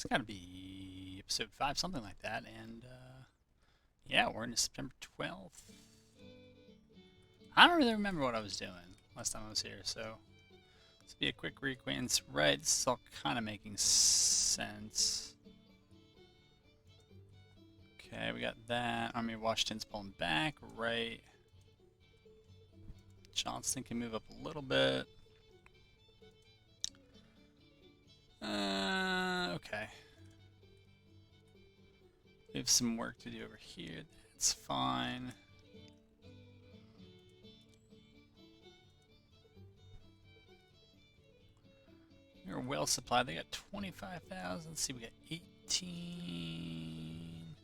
It's got to be episode 5, something like that. And yeah, we're into September 12th. I don't really remember what I was doing last time I was here, so this will be a quick reacquaintance. Right, this is all kind of making sense. Okay, we got that. Army of Washington's pulling back, right. Johnston can move up a little bit. Okay. We have some work to do over here. That's fine. We're well supplied. They got 25,000. Let's see, we got 18.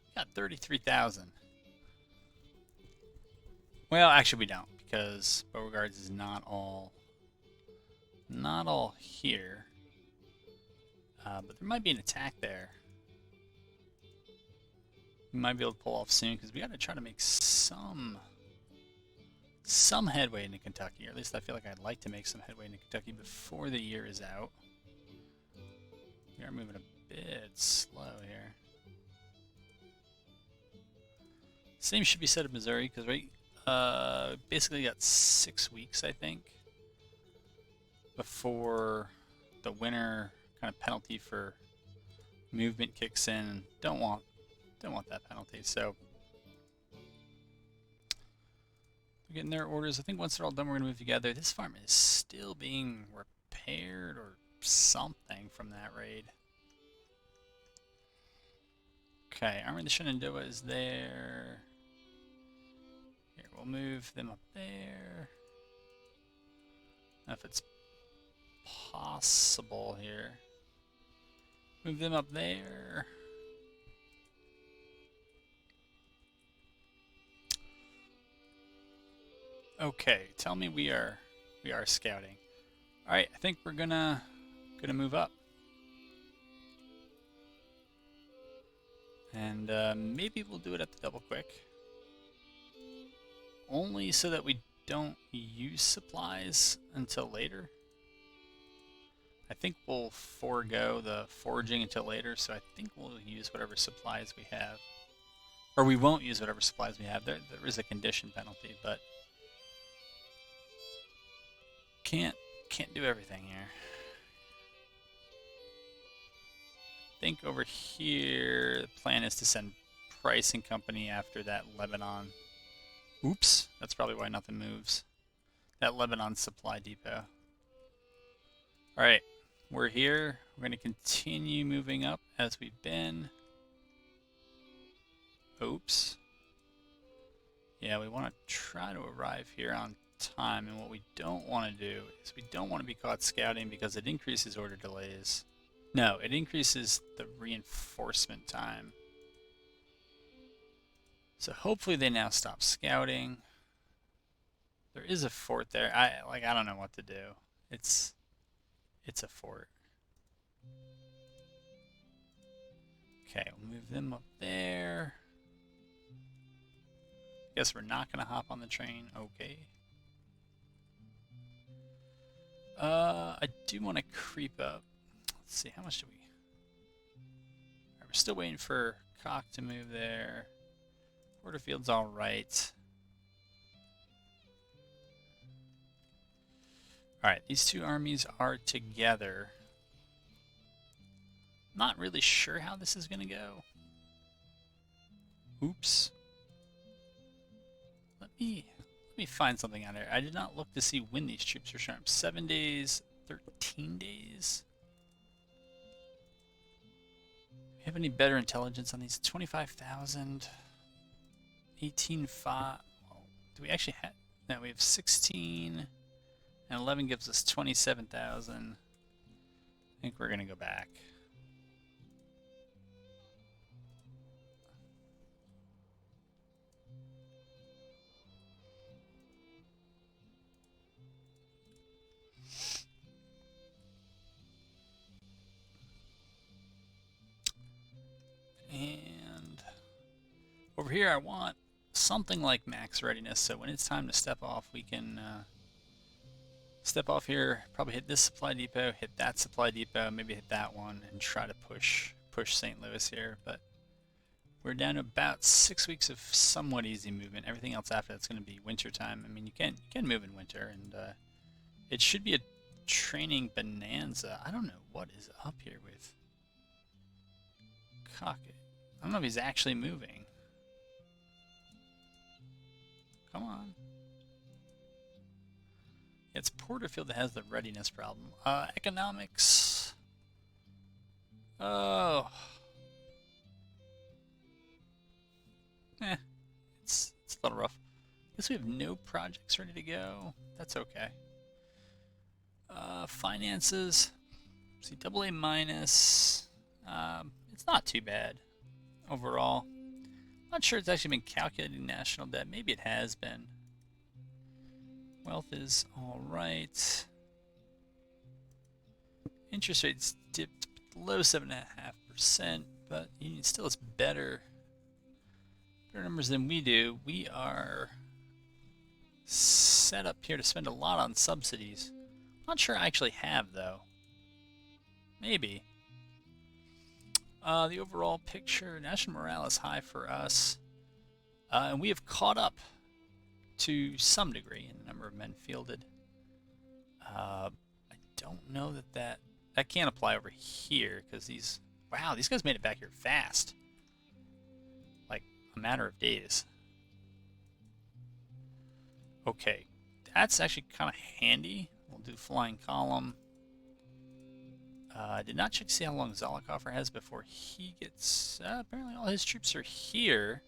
We got 33,000. Well, actually, we don't, because Beauregard's is not all here. But there might be an attack there. We might be able to pull off soon, because we got to try to make some headway into Kentucky, or at least I feel like I'd like to make some headway into Kentucky before the year is out. We are moving a bit slow here. Same should be said of Missouri, because we basically got 6 weeks, I think, before the winter kind of penalty for movement kicks in. Don't want that penalty, so they're getting their orders. I think once they're all done, we're gonna move together. This farm is still being repaired or something from that raid. Okay, Army of the Shenandoah is there. Here, we'll move them up there. If it's possible here. Move them up there. Okay, tell me we are scouting. All right, I think we're gonna move up, and maybe we'll do it at the double quick, only so that we don't use supplies until later. I think we'll forego the foraging until later, so I think we'll use whatever supplies we have, or we won't use whatever supplies we have. There is a condition penalty, but can't do everything here. I think over here the plan is to send Price and Company after that Lebanon. Oops, that's probably why nothing moves. That Lebanon supply depot. All right, we're here. We're going to continue moving up as we've been. Oops. Yeah, we want to try to arrive here on time, and what we don't want to do is we don't want to be caught scouting because it increases order delays. No, it increases the reinforcement time. So hopefully they now stop scouting. There is a fort there. I don't know what to do. It's a fort. Okay, we'll move them up there. Guess we're not gonna hop on the train. Okay. I do want to creep up. Let's see, how much do we... Right, we're still waiting for Cock to move there. Porterfield's all right. All right, these two armies are together. Not really sure how this is going to go. Oops. Let me find something on there. I did not look to see when these troops are showing up. 7 days, 13 days. Do we have any better intelligence on these? 25,000. 18,500. Do we actually have? No, we have 16. And 11 gives us 27,000. I think we're going to go back. And over here I want something like max readiness, so when it's time to step off we can Step off here, probably hit this supply depot, hit that supply depot, maybe hit that one, and try to push St. Louis here. But we're down to about 6 weeks of somewhat easy movement. Everything else after that's going to be winter time. I mean, you can move in winter, and it should be a training bonanza. I don't know what is up here with Cockett. I don't know if he's actually moving. Come on. It's Porterfield that has the readiness problem. Economics. Oh. It's a little rough. Guess we have no projects ready to go. That's okay. Finances. See, AA minus. It's not too bad overall. Not sure it's actually been calculating national debt. Maybe it has been. Wealth is all right. Interest rates dipped below 7.5%, but still it's better numbers than we do. We are set up here to spend a lot on subsidies. Not sure I actually have, though. Maybe. The overall picture, national morale is high for us. And we have caught up to some degree in the number of men fielded. I don't know that can't apply over here, because these guys made it back here fast. Like a matter of days. Okay, that's actually kind of handy. We'll do flying column. Did not check to see how long Zollicoffer has before he gets... apparently all his troops are here.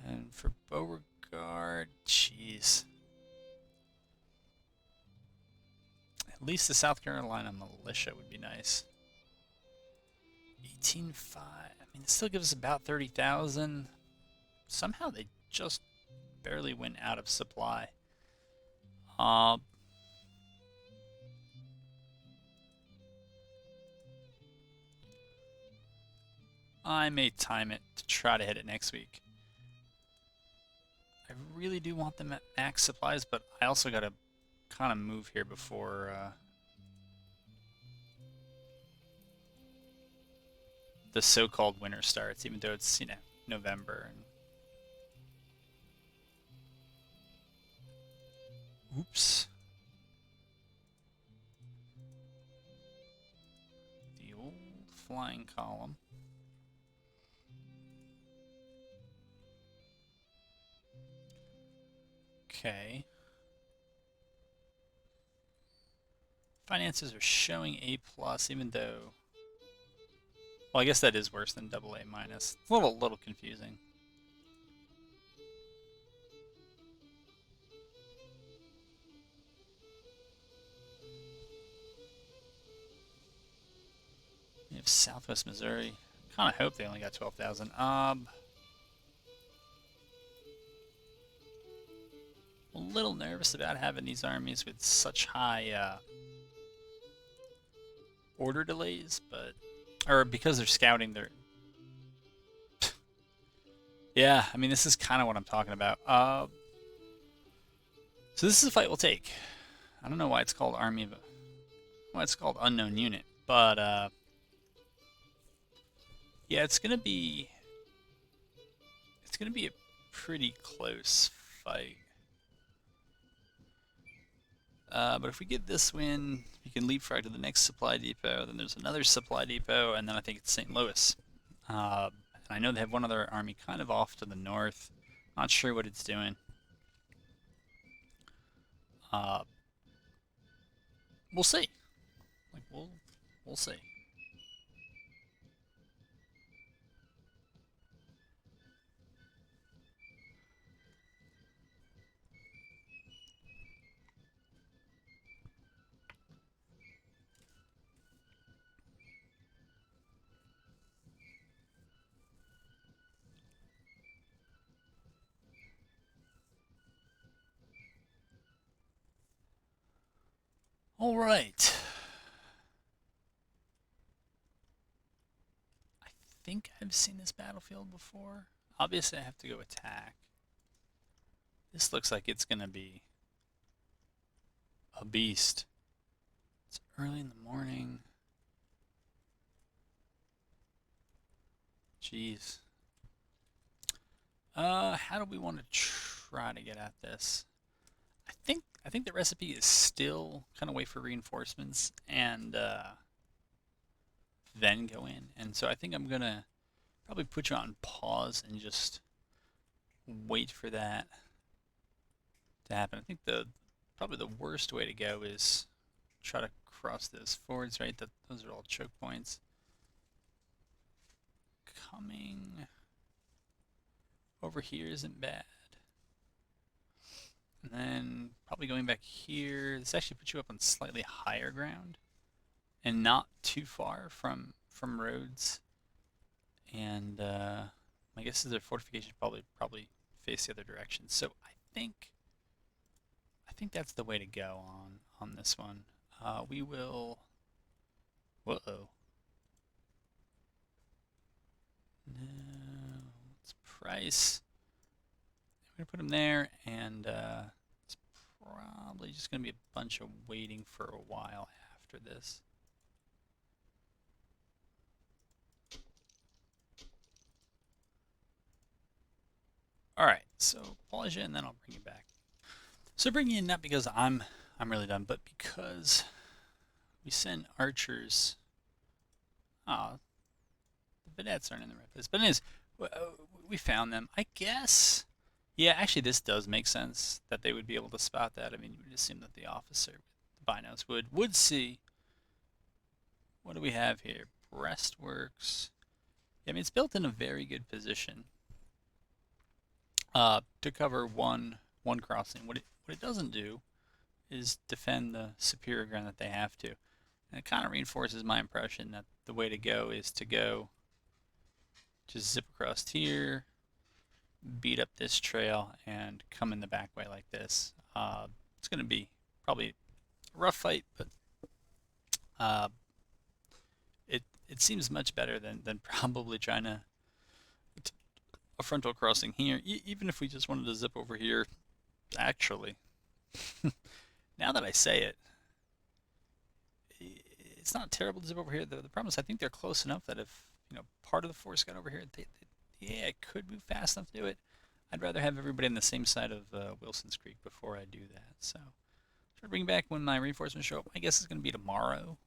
And for Beauregard, jeez. At least the South Carolina militia would be nice. 18.5. I mean, it still gives us about 30,000. Somehow they just barely went out of supply. I may time it to try to hit it next week. I really do want them at max supplies, but I also got to kind of move here before the so-called winter starts, even though it's, November. And oops. The old flying column. Okay. Finances are showing A+, even though... Well, I guess that is worse than AA-. It's a little confusing. We have Southwest Missouri. Kind of hope they only got 12,000. A little nervous about having these armies with such high order delays, or because they're scouting, they're... Yeah, I mean, this is kind of what I'm talking about. So this is a fight we'll take. I don't know why it's called why it's called Unknown Unit, but yeah, it's gonna be a pretty close fight. But if we get this win, we can leapfrog to the next supply depot. Then there's another supply depot, and then I think it's St. Louis. And I know they have one other army kind of off to the north. Not sure what it's doing. We'll see. We'll see. All right. I think I've seen this battlefield before. Obviously, I have to go attack. This looks like it's going to be a beast. It's early in the morning. Jeez. How do we want to try to get at this? I think the recipe is still kind of wait for reinforcements and then go in. And so I think I'm gonna probably put you on pause and just wait for that to happen. I think probably the worst way to go is try to cross those forwards, right? Those are all choke points. Coming over here isn't bad. And then probably going back here. This actually puts you up on slightly higher ground and not too far from roads. And my guess is their fortification probably face the other direction. So I think that's the way to go on this one. We will. Whoa. No. Let's price. We're gonna put them there, and it's probably just gonna be a bunch of waiting for a while after this. All right, so pause you, and then I'll bring you back. So bring you in not because I'm really done, but because we send archers. Oh, the vedettes aren't in the right place. But anyways, we found them. I guess. Yeah, actually, this does make sense that they would be able to spot that. I mean, you would assume that the officer, the binos, would see. What do we have here? Breastworks. Yeah, I mean, it's built in a very good position to cover one crossing. What it doesn't do is defend the superior ground that they have to. And it kind of reinforces my impression that the way to go is to go just zip across here, beat up this trail, and come in the back way like this. It's going to be probably a rough fight, but it seems much better than probably trying to a frontal crossing here. Even if we just wanted to zip over here, actually, now that I say it, it's not terrible to zip over here. The problem is I think they're close enough that if part of the force got over here, yeah, I could move fast enough to do it. I'd rather have everybody on the same side of Wilson's Creek before I do that. So, try to bring back when my reinforcements show up. I guess it's going to be tomorrow.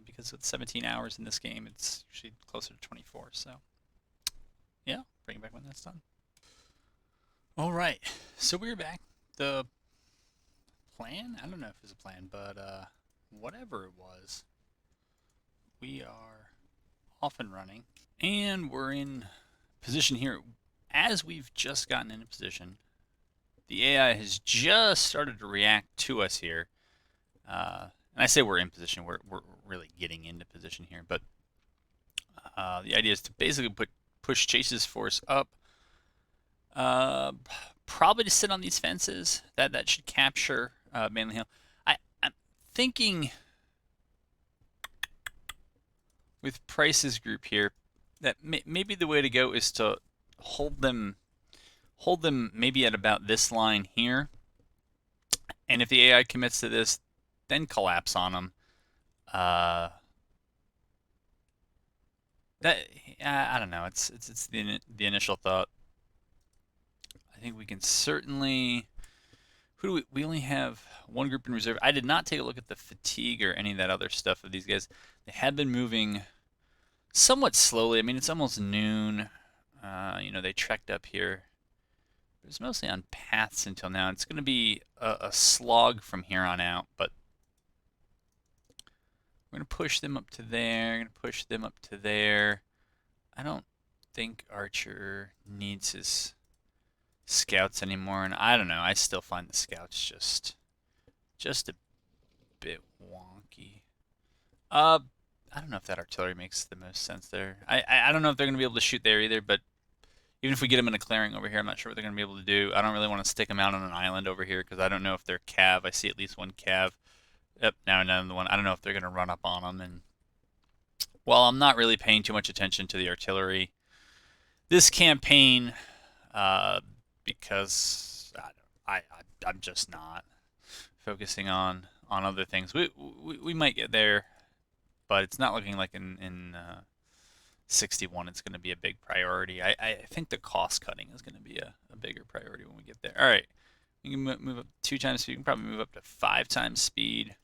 Because with 17 hours in this game, it's usually closer to 24. So, yeah, bring it back when that's done. All right, so we're back. The plan? I don't know if it's a plan, but whatever it was, we are off and running. And we're in position here. As we've just gotten into position, the AI has just started to react to us here. And I say we're in position, we're really getting into position here. But the idea is to basically push Chase's force up. Probably to sit on these fences. That should capture Manly Hill. I'm thinking with Price's group here that maybe the way to go is to hold them maybe at about this line here, and if the AI commits to this, then collapse on them. I don't know. It's the initial thought. I think we can certainly. Who do we only have one group in reserve. I did not take a look at the fatigue or any of that other stuff of these guys. They have been moving somewhat slowly. I mean, it's almost noon. They trekked up here. It was mostly on paths until now. It's going to be a slog from here on out, but we're going to push them up to there. Going to push them up to there. I don't think Archer needs his scouts anymore, and I don't know. I still find the scouts just a bit wonky. I don't know if that artillery makes the most sense there. I don't know if they're going to be able to shoot there either, but even if we get them in a clearing over here, I'm not sure what they're going to be able to do. I don't really want to stick them out on an island over here because I don't know if they're cav. I see at least one cav. Yep, now another one. I don't know if they're going to run up on them. And while I'm not really paying too much attention to the artillery this campaign, because I'm just not. focusing on other things. We might get there, but it's not looking like in 61 it's going to be a big priority. I think the cost cutting is going to be a bigger priority when we get there. All right, you can move up 2 times speed. You can probably move up to 5 times speed.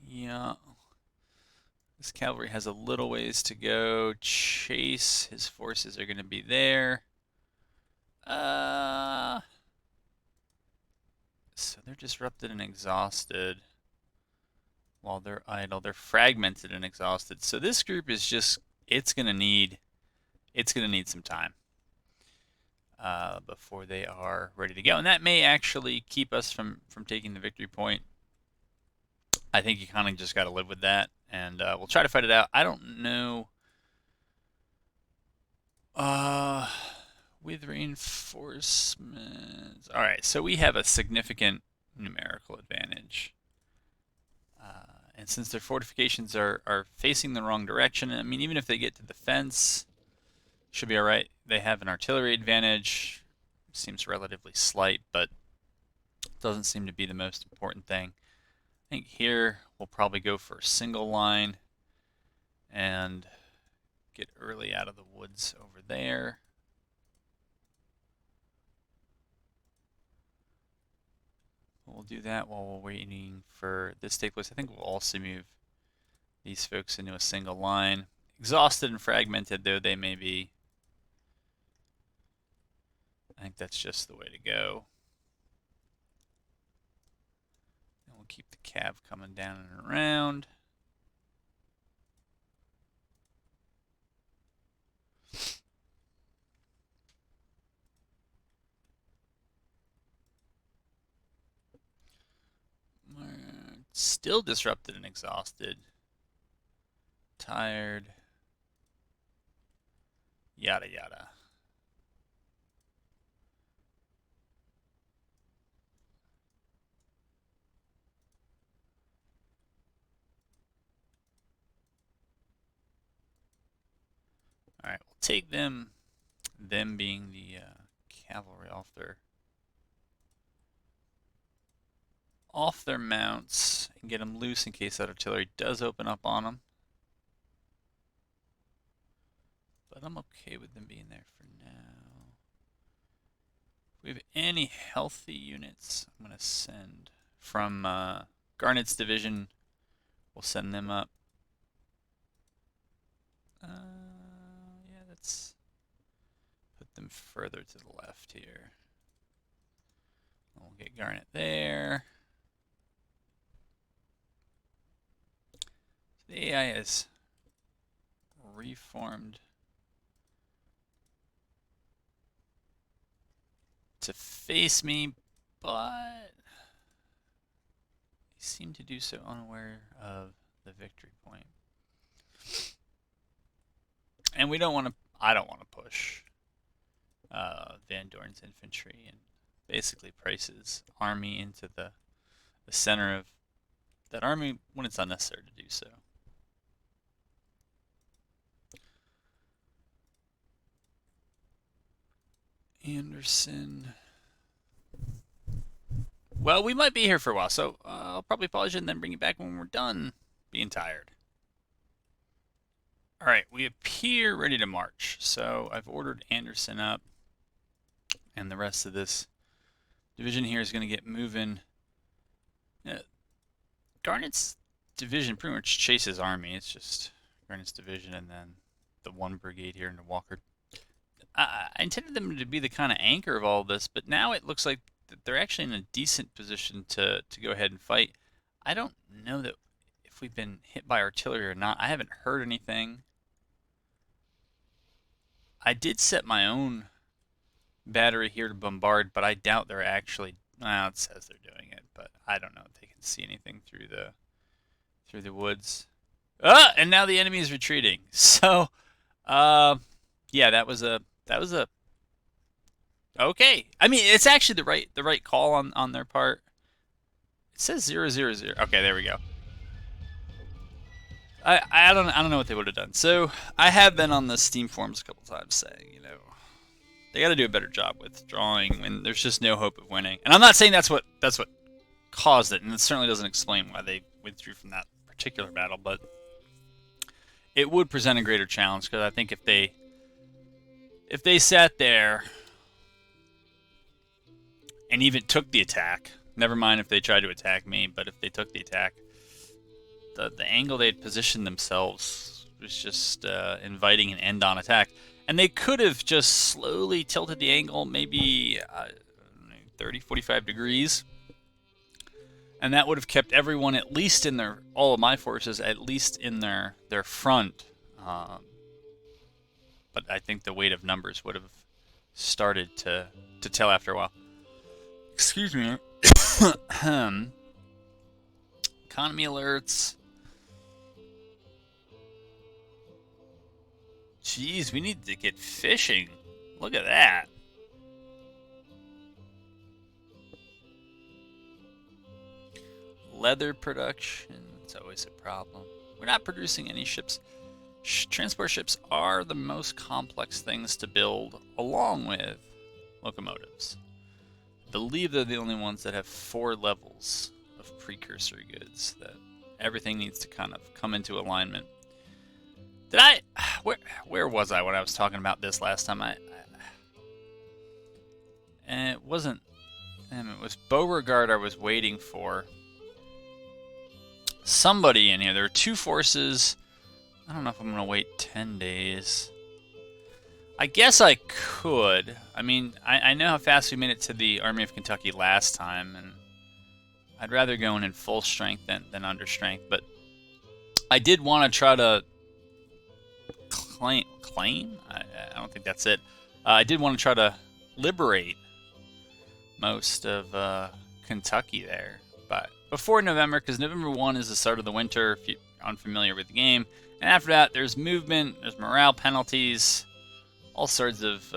Yeah. This cavalry has a little ways to go. Chase, his forces are going to be there. So they're disrupted and exhausted while they're idle. They're fragmented and exhausted. So this group is just, it's going to need some time before they are ready to go. And that may actually keep us from taking the victory point. I think you kind of just got to live with that, and we'll try to fight it out. I don't know. With reinforcements. All right, so we have a significant numerical advantage. And since their fortifications are facing the wrong direction, I mean, even if they get to the fence, should be all right. They have an artillery advantage. Seems relatively slight, but doesn't seem to be the most important thing. I think here we'll probably go for a single line and get early out of the woods over there. We'll do that while we're waiting for this to take place. I think we'll also move these folks into a single line. Exhausted and fragmented though they may be, I think that's just the way to go. And we'll keep the cav coming down and around. Still disrupted and exhausted. Tired. Yada yada. Alright, we'll take them being the cavalry off their mounts and get them loose in case that artillery does open up on them. But I'm okay with them being there for now. If we have any healthy units, I'm going to send from Garnett's division. We'll send them up. Yeah, let's put them further to the left here. We'll get Garnett there. The AI is reformed to face me, but they seem to do so unaware of the victory point. And we don't want to, I don't want to push Van Dorn's infantry and basically Price's army into the center of that army when it's unnecessary to do so. Anderson. Well, we might be here for a while, so I'll probably pause you and then bring you back when we're done being tired. All right, we appear ready to march. So I've ordered Anderson up, and the rest of this division here is going to get moving. Garnett's division pretty much chases army. It's just Garnett's division and then the 1 brigade here into Walker. I intended them to be the kind of anchor of all this, but now it looks like that they're actually in a decent position to go ahead and fight. I don't know that if we've been hit by artillery or not. I haven't heard anything. I did set my own battery here to bombard, but I doubt they're actually, well, it says they're doing it, but I don't know if they can see anything through the woods. And now the enemy is retreating. So, yeah, that was a okay. I mean, it's actually the right call on their part. It says 000. Okay, there we go. I don't know what they would have done. So I have been on the Steam forums a couple times saying, you know, They got to do a better job withdrawing when there's just no hope of winning. And I'm not saying that's what caused it, and it certainly doesn't explain why they withdrew from that particular battle, but it would present a greater challenge, because I think if they sat there and even took the attack, never mind if they tried to attack me, but if they took the attack, the angle they'd positioned themselves was just inviting an end-on attack. And they could have just slowly tilted the angle, maybe 30, 45 degrees. And that would have kept everyone at least in their, all of my forces, at least in their front. But I think the weight of numbers would have started to tell after a while. Excuse me. Economy alerts. Jeez, we need to get fishing. Look at that. Leather production. It's always a problem. We're not producing any ships. Transport ships are the most complex things to build, along with locomotives. I believe they're the only ones that have 4 levels of precursor goods, that everything needs to kind of come into alignment. Did I... Where was I when I was talking about this last time? And it wasn't... it was Beauregard I was waiting for. Somebody in here. There are 2 forces. I don't know if I'm going to wait 10 days. I guess I could. I mean, I know how fast we made it to the Army of Kentucky last time, and I'd rather go in full strength than under strength, but I did want to try to claim? I don't think that's it. I did want to try to liberate most of Kentucky there, but before November, because November 1 is the start of the winter, if you're unfamiliar with the game. And after that, there's movement, there's morale penalties, all sorts of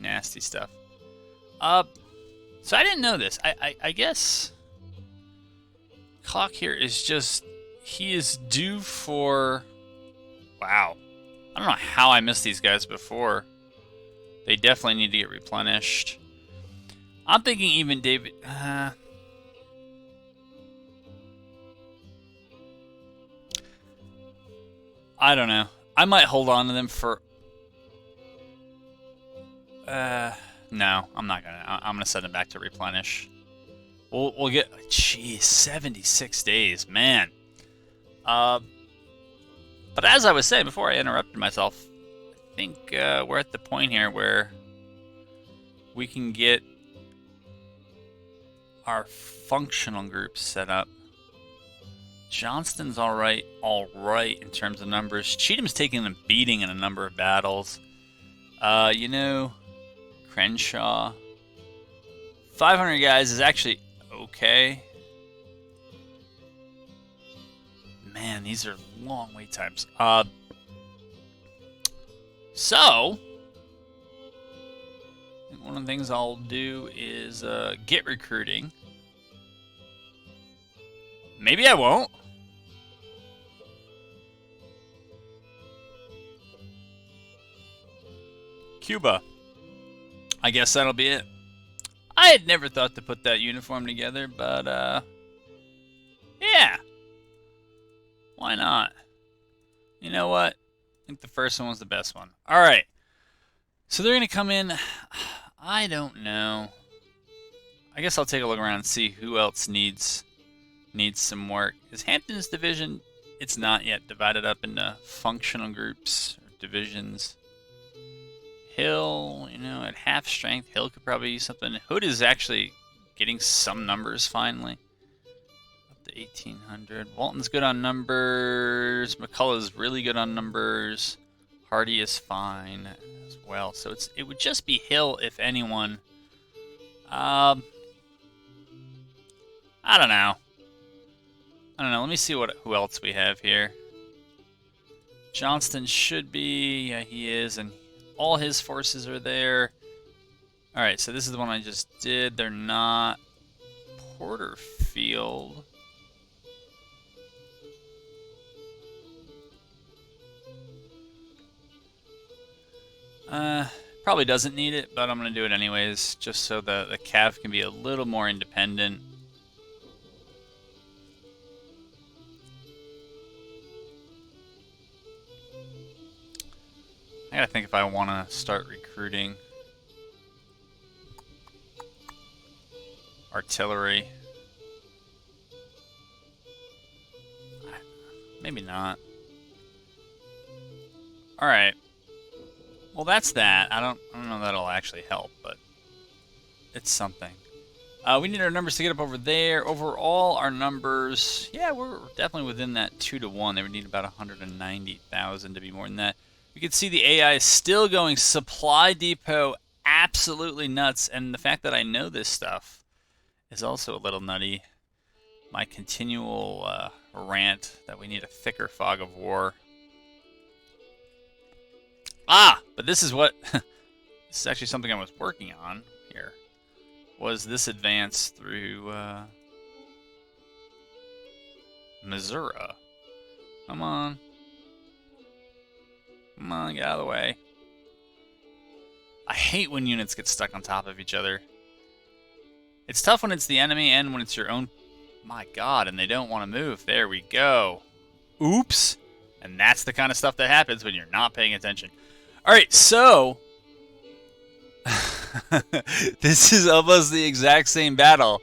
nasty stuff. So I didn't know this. I guess Clock here is just, he is due for, wow. I don't know how I missed these guys before. They definitely need to get replenished. I'm thinking even David, I don't know. I might hold on to them for... no, I'm not gonna. I'm gonna send them back to replenish. We'll get... Jeez, 76 days, man. But as I was saying before I interrupted myself, I think we're at the point here where we can get our functional groups set up. Johnston's all right in terms of numbers. Cheatham's taking a beating in a number of battles. You know, Crenshaw, 500 guys is actually okay. Man, these are long wait times. So I think one of the things I'll do is get recruiting. Maybe I won't. Cuba. I guess that'll be it. I had never thought to put that uniform together, but yeah. Why not? You know what? I think the first one was the best one. All right. So they're going to come in. I don't know. I guess I'll take a look around and see who else needs some work. Is Hampton's division, it's not yet divided up into functional groups or divisions. Hill, you know, at half strength, Hill could probably use something. Hood is actually getting some numbers finally. Up to 1800. Walton's good on numbers. McCullough's really good on numbers. Hardy is fine as well. So it would just be Hill if anyone. I don't know. Let me see who else we have here. Johnston should be, yeah, he is, and all his forces are there. All right, so this is the one I just did. They're not Porterfield. Probably doesn't need it, but I'm going to do it anyways, just so the cav can be a little more independent. I gotta think if I want to start recruiting artillery. Maybe not. Alright. Well, that's that. I don't know that'll actually help, but it's something. We need our numbers to get up over there. Overall, our numbers, yeah, we're definitely within that 2 to 1. They would need about 190,000 to be more than that. You can see the AI is still going supply depot absolutely nuts, and the fact that I know this stuff is also a little nutty. My continual rant that we need a thicker fog of war. Ah, but this is what, this is actually something I was working on here, was this advance through Missouri. Come on. Come on, get out of the way. I hate when units get stuck on top of each other. It's tough when it's the enemy and when it's your own. My God, and they don't want to move. There we go. Oops. And that's the kind of stuff that happens when you're not paying attention. All right, so this is almost the exact same battle,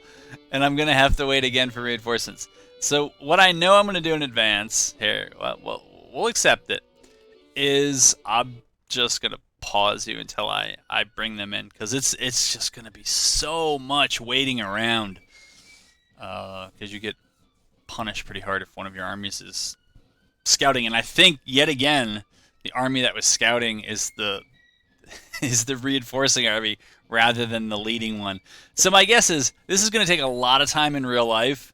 and I'm going to have to wait again for reinforcements. So what I know I'm going to do in advance here, well, we'll accept it, is I'm just going to pause you until I bring them in, because it's just going to be so much waiting around, because you get punished pretty hard if one of your armies is scouting. And I think, yet again, the army that was scouting is the reinforcing army rather than the leading one. So my guess is this is going to take a lot of time in real life,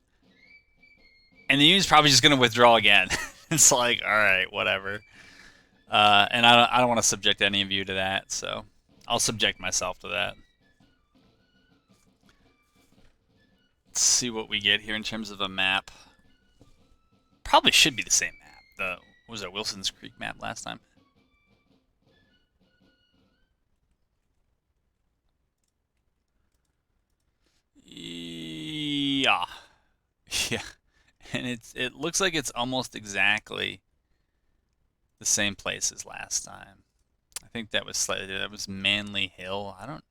and the union's probably just going to withdraw again. It's like, all right, whatever. And I don't want to subject any of you to that, so I'll subject myself to that. Let's see what we get here in terms of a map. Probably should be the same map. What was that, Wilson's Creek map last time? Yeah. Yeah. And it looks like it's almost exactly the same place as last time. I think that was Manly Hill. I don't.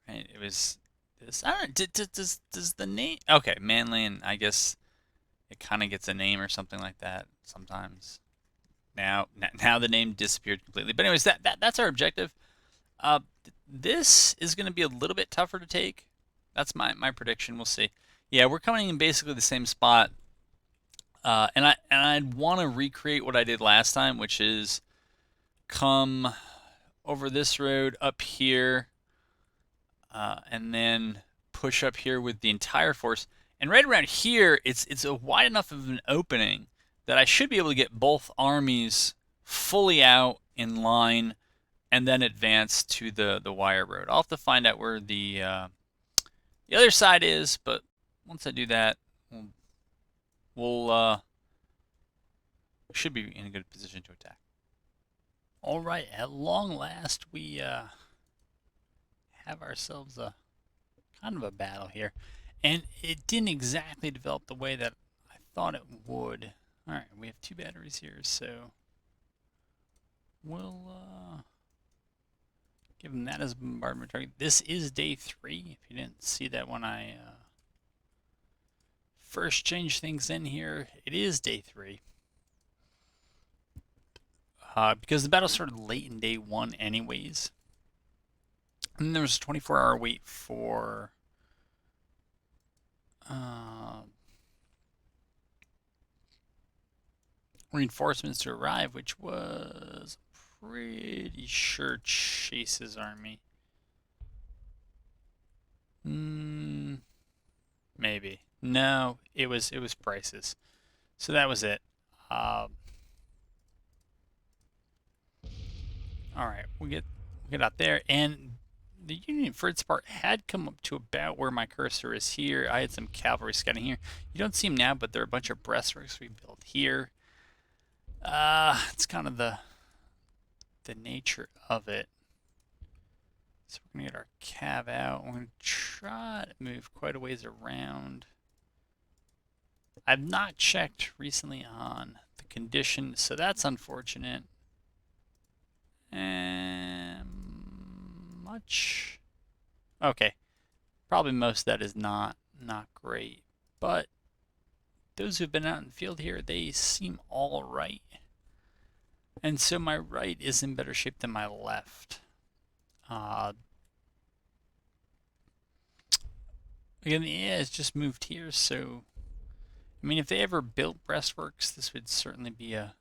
Right, it was this. I don't. Does the name? Okay, Manly, and I guess it kind of gets a name or something like that sometimes. Now the name disappeared completely. But anyways, that's our objective. This is going to be a little bit tougher to take. That's my prediction. We'll see. Yeah, we're coming in basically the same spot. And I'd want to recreate what I did last time, which is come over this road up here, and then push up here with the entire force. And right around here, it's a wide enough of an opening that I should be able to get both armies fully out in line, and then advance to the wire road. I'll have to find out where the other side is, but once I do that, we'll should be in a good position to attack. All right, at long last, we have ourselves a kind of a battle here, and it didn't exactly develop the way that I thought it would. All right, we have 2 batteries here, so we'll give them that as a bombardment target. This is day 3. If you didn't see that when I first changed things in here, it is day 3. Because the battle started late in day 1 anyways. And then there was a 24-hour wait for reinforcements to arrive, which was pretty sure Chase's army. Maybe. No, it was Price's. So that was it. All right, we get out there, and the Union first part had come up to about where my cursor is here. I had some cavalry scouting here. You don't see them now, but there are a bunch of breastworks we built here. It's kind of the nature of it. So we're going to get our cav out. We're going to try to move quite a ways around. I've not checked recently on the condition, so that's unfortunate. And much. Okay. Probably most of that is not great. But those who've been out in the field here, they seem all right. And so my right is in better shape than my left. Again, the AI has just moved here, so I mean, if they ever built breastworks, this would certainly be a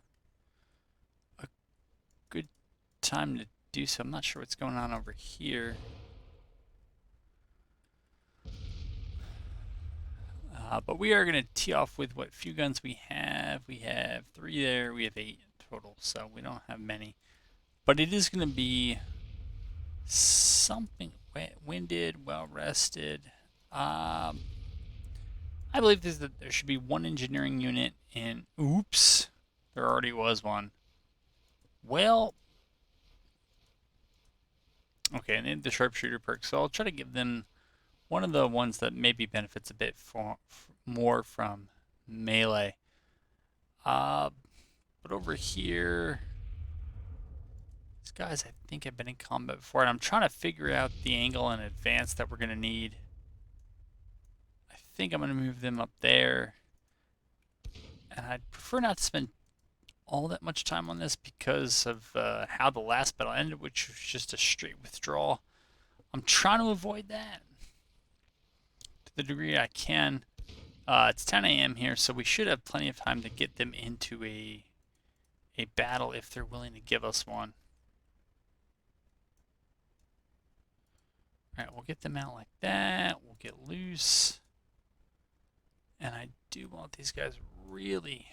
good time to do so. I'm not sure what's going on over here. But we are going to tee off with what few guns we have. We have 3 there. We have 8 total, so we don't have many. But it is going to be something winded, well rested. I believe that there should be 1 engineering unit in. Oops, there already was one. Well, okay, and they have the sharpshooter perk, so I'll try to give them one of the ones that maybe benefits a bit more from melee. But over here, these guys I think have been in combat before, and I'm trying to figure out the angle in advance that we're going to need. I think I'm going to move them up there, and I'd prefer not to spend all that much time on this because of how the last battle ended, which was just a straight withdrawal. I'm trying to avoid that to the degree I can. It's 10 a.m. here, so we should have plenty of time to get them into a battle if they're willing to give us one. Alright, we'll get them out like that. We'll get loose. And I do want these guys really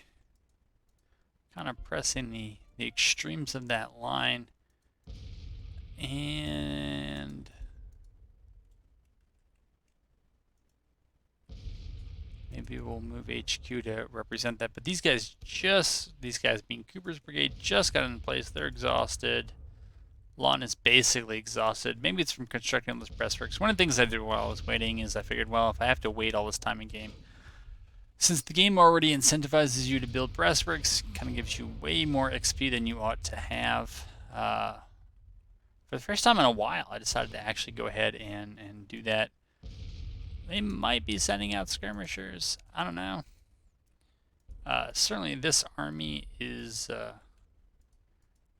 kind of pressing the extremes of that line. And maybe we'll move HQ to represent that. But these guys being Cooper's Brigade, just got in place. They're exhausted. Lawton is basically exhausted. Maybe it's from constructing all those breastworks. One of the things I did while I was waiting is I figured, well, if I have to wait all this time in game, since the game already incentivizes you to build breastworks, it kind of gives you way more XP than you ought to have. For the first time in a while, I decided to actually go ahead and do that. They might be sending out skirmishers. I don't know. Certainly this army is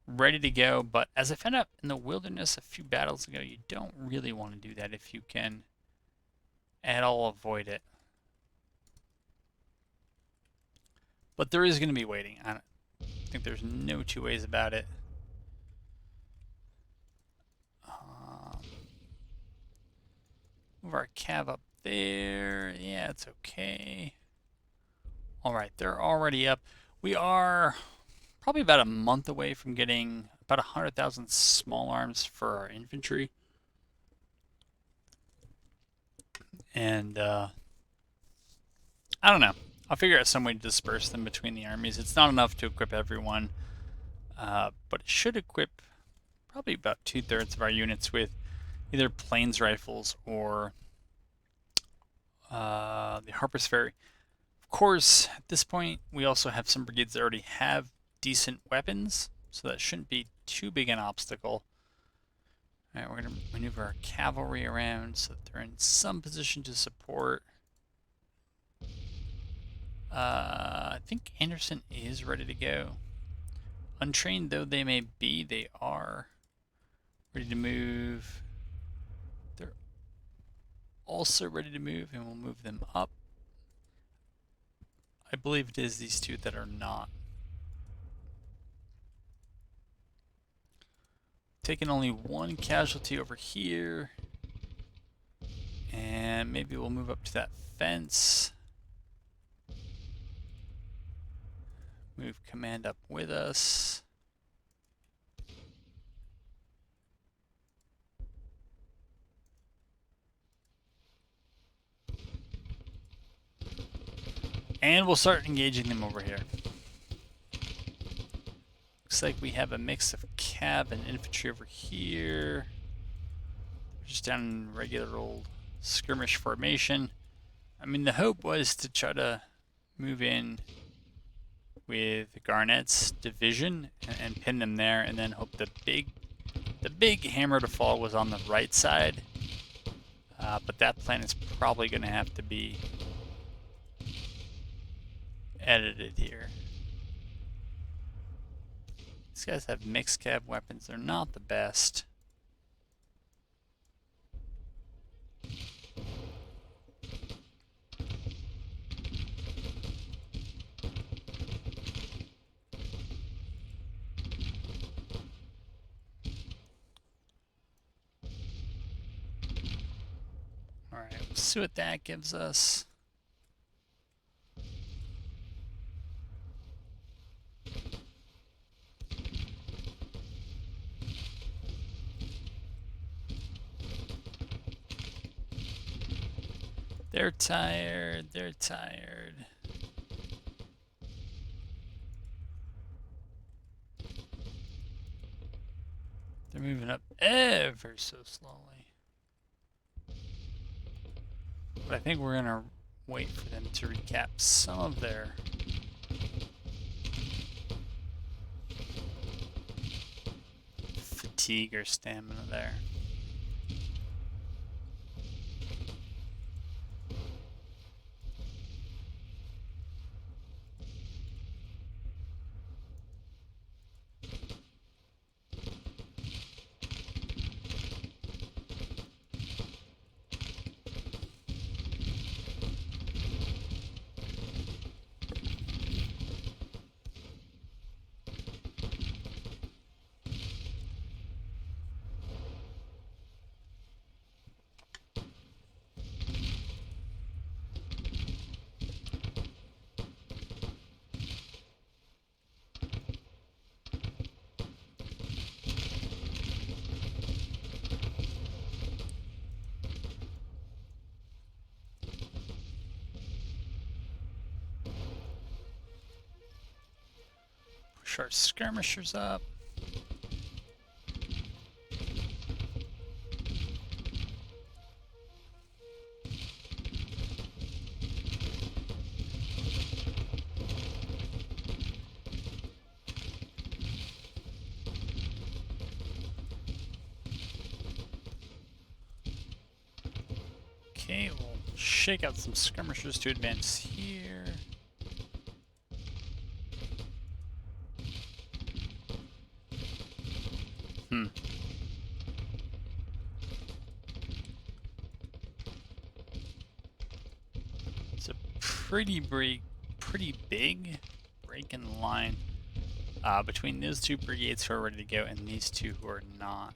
ready to go, but as I found out in the wilderness a few battles ago, you don't really want to do that if you can at all avoid it. But there is going to be waiting. I think there's no two ways about it. Move our cav up there. Yeah, it's okay. Alright, they're already up. We are probably about a month away from getting about 100,000 small arms for our infantry. And I don't know. I'll figure out some way to disperse them between the armies. It's not enough to equip everyone, but it should equip probably about 2/3 of our units with either plains rifles or the Harper's Ferry. Of course, at this point, we also have some brigades that already have decent weapons, so that shouldn't be too big an obstacle. Alright, we're going to maneuver our cavalry around so that they're in some position to support. I think Anderson is ready to go. Untrained though they may be, they are ready to move. They're also ready to move, and we'll move them up. I believe it is these two that are not. Taking only 1 casualty over here. And maybe we'll move up to that fence. Move command up with us. And we'll start engaging them over here. Looks like we have a mix of cav and infantry over here. just down in regular old skirmish formation. I mean, the hope was to try to move in with Garnett's division and pin them there, and then hope the big hammer to fall was on the right side. But that plan is probably going to have to be edited here. These guys have mixed cab weapons. They're not the best. Alright, let's see what that gives us. They're tired, they're tired. They're moving up ever so slowly. But I think we're gonna wait for them to recap some of their fatigue or stamina there. Push our skirmishers up. Okay, we'll shake out some skirmishers to advance here. It's a pretty big break in the line between those two brigades who are ready to go and these two who are not.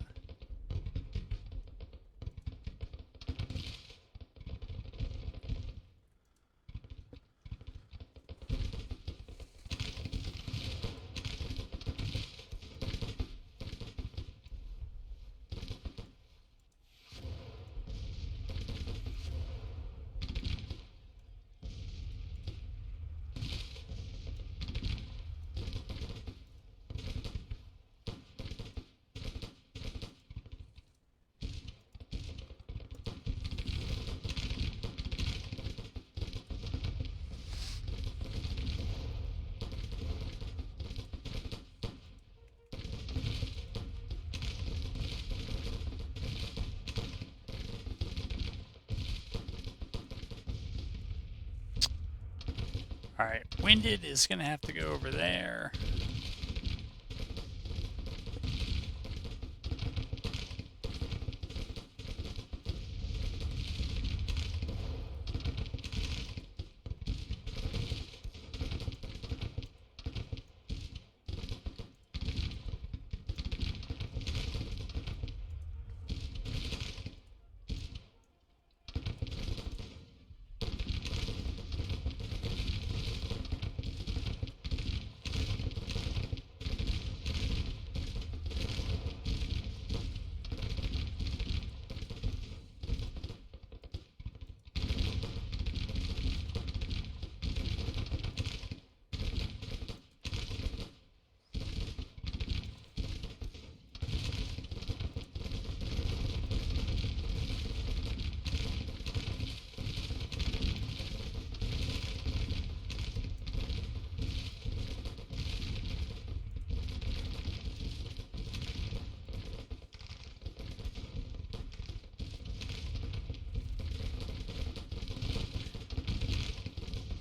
Alright, Winded is going to have to go over there.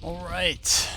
All right.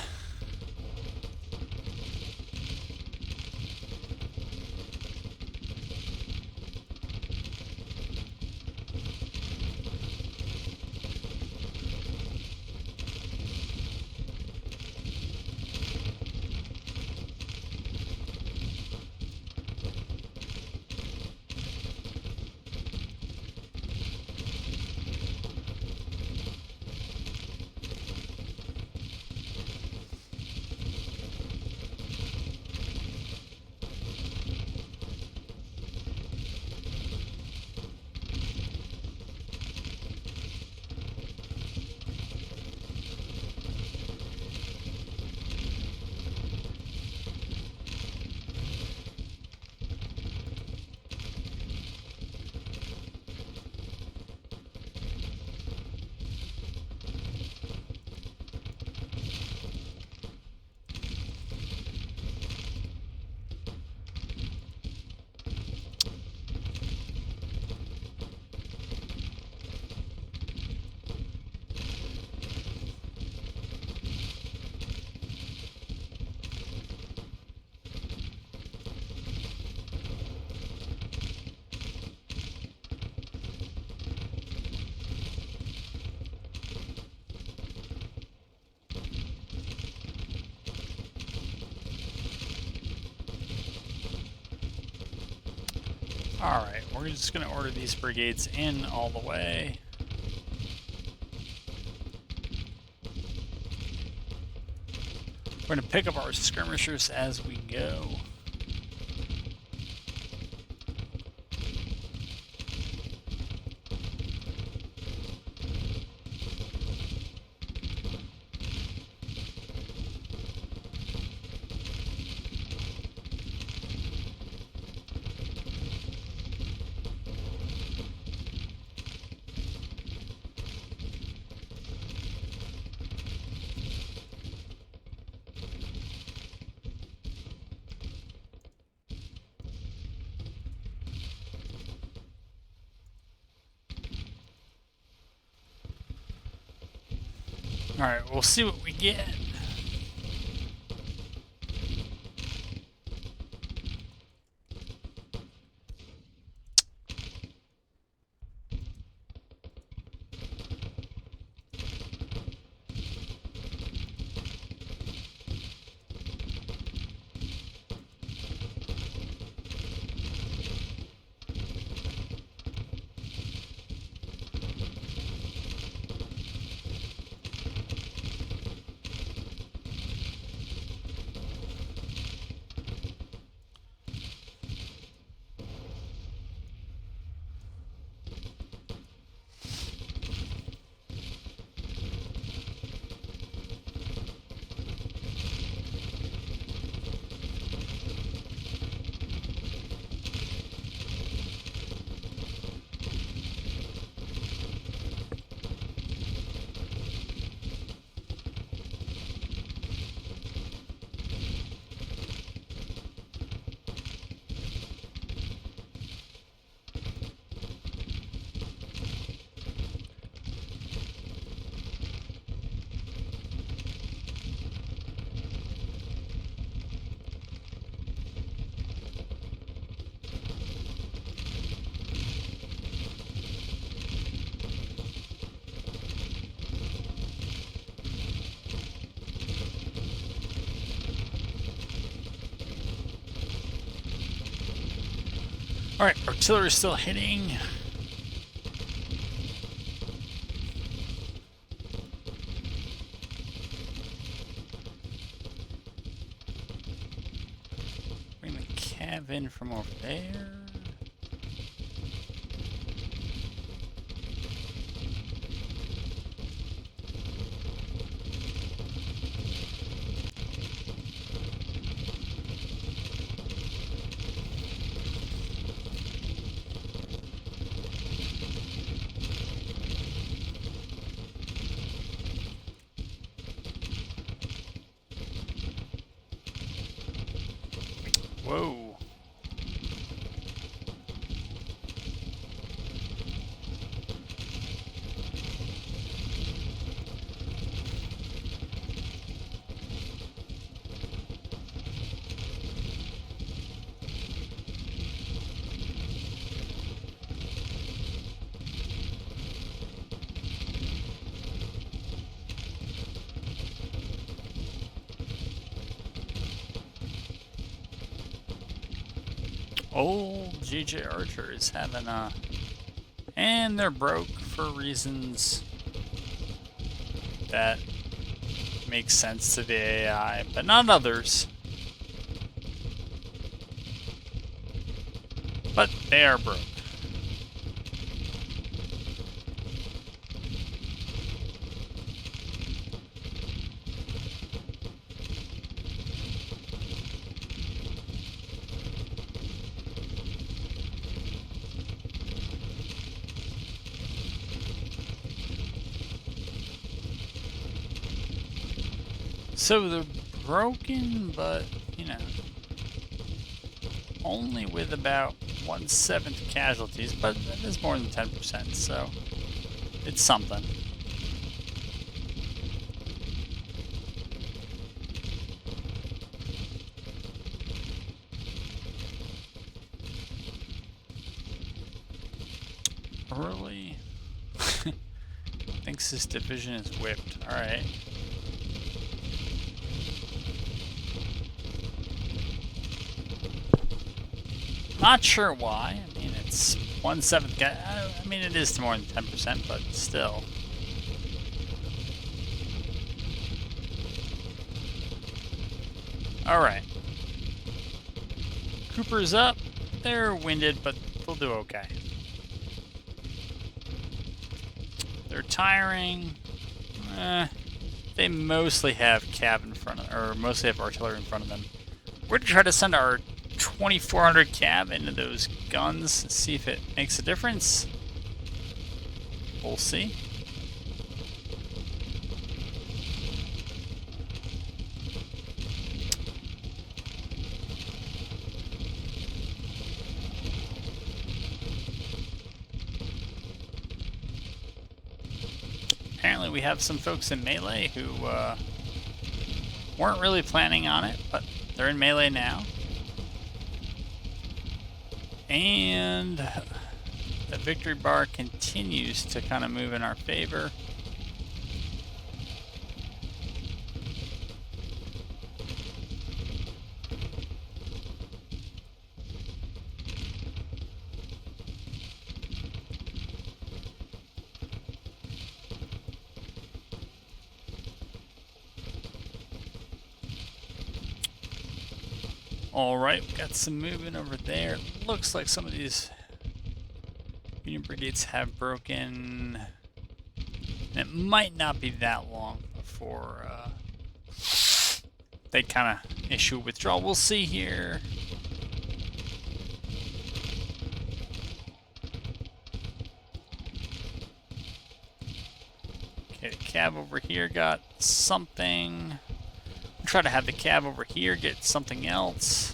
Alright, we're just going to order these brigades in all the way. We're going to pick up our skirmishers as we go. Alright, we'll see what we get. Alright, artillery still hitting. Bring the cav in from over there. Whoa. Old GJ Archer is having a... And they're broke for reasons that make sense to the AI, but not others. But they are broke. So they're broken, but, you know, only with about 1/7 casualties, but that is more than 10%, so it's something. Early thinks this division is whipped. Alright. Not sure why. I mean, it's 1/7. I mean, it is more than 10%, but still. Alright. Cooper's up. They're winded, but they'll do okay. They're tiring. They mostly have cav in front of, or mostly have artillery in front of them. We're gonna try to send our 2400 cav into those guns and see if it makes a difference. We'll see. Apparently we have some folks in melee who weren't really planning on it, but they're in melee now. And the victory bar continues to kind of move in our favor. Alright, we got some movement over there. It looks like some of these Union brigades have broken. And it might not be that long before they kind of issue a withdrawal. We'll see here. Okay, the cav over here got something. Try to have the cav over here get something else.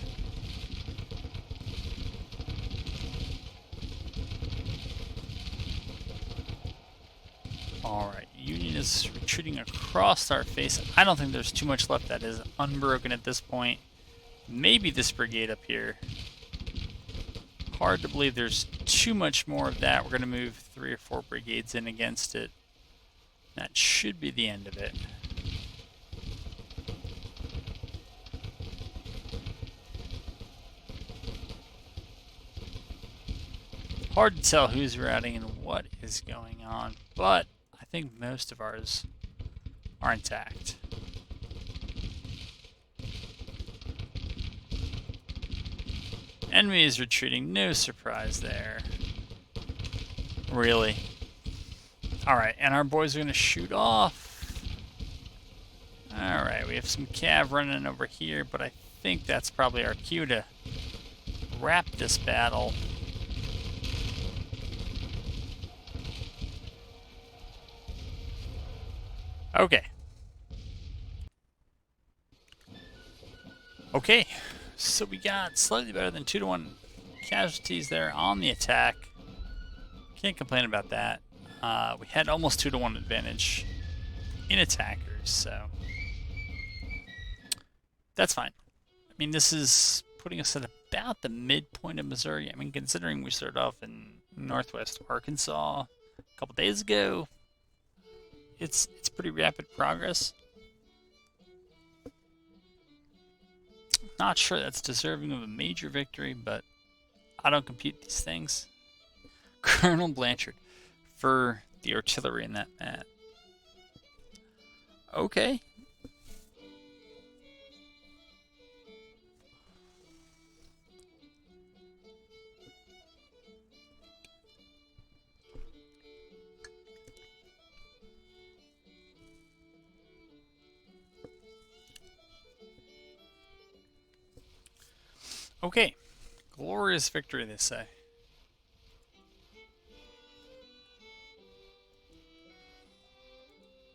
Alright, Union is retreating across our face. I don't think there's too much left that is unbroken at this point. Maybe this brigade up here. Hard to believe there's too much more of that. We're going to move 3 or 4 brigades in against it. That should be the end of it. Hard to tell who's routing and what is going on, but I think most of ours are intact. Enemy is retreating, no surprise there. Really. Alright, and our boys are going to shoot off. Alright, we have some cav running over here, but I think that's probably our cue to wrap this battle. Okay. Okay, so we got slightly better than 2-to-1 casualties there on the attack. Can't complain about that. We had almost 2-to-1 advantage in attackers, so that's fine. I mean, this is putting us at about the midpoint of Missouri. I mean, considering we started off in northwest Arkansas a couple days ago, it's pretty rapid progress. Not sure that's deserving of a major victory, but auto-compute these things. Colonel Blanchard for the artillery in that map. Okay. Okay. Glorious victory, they say.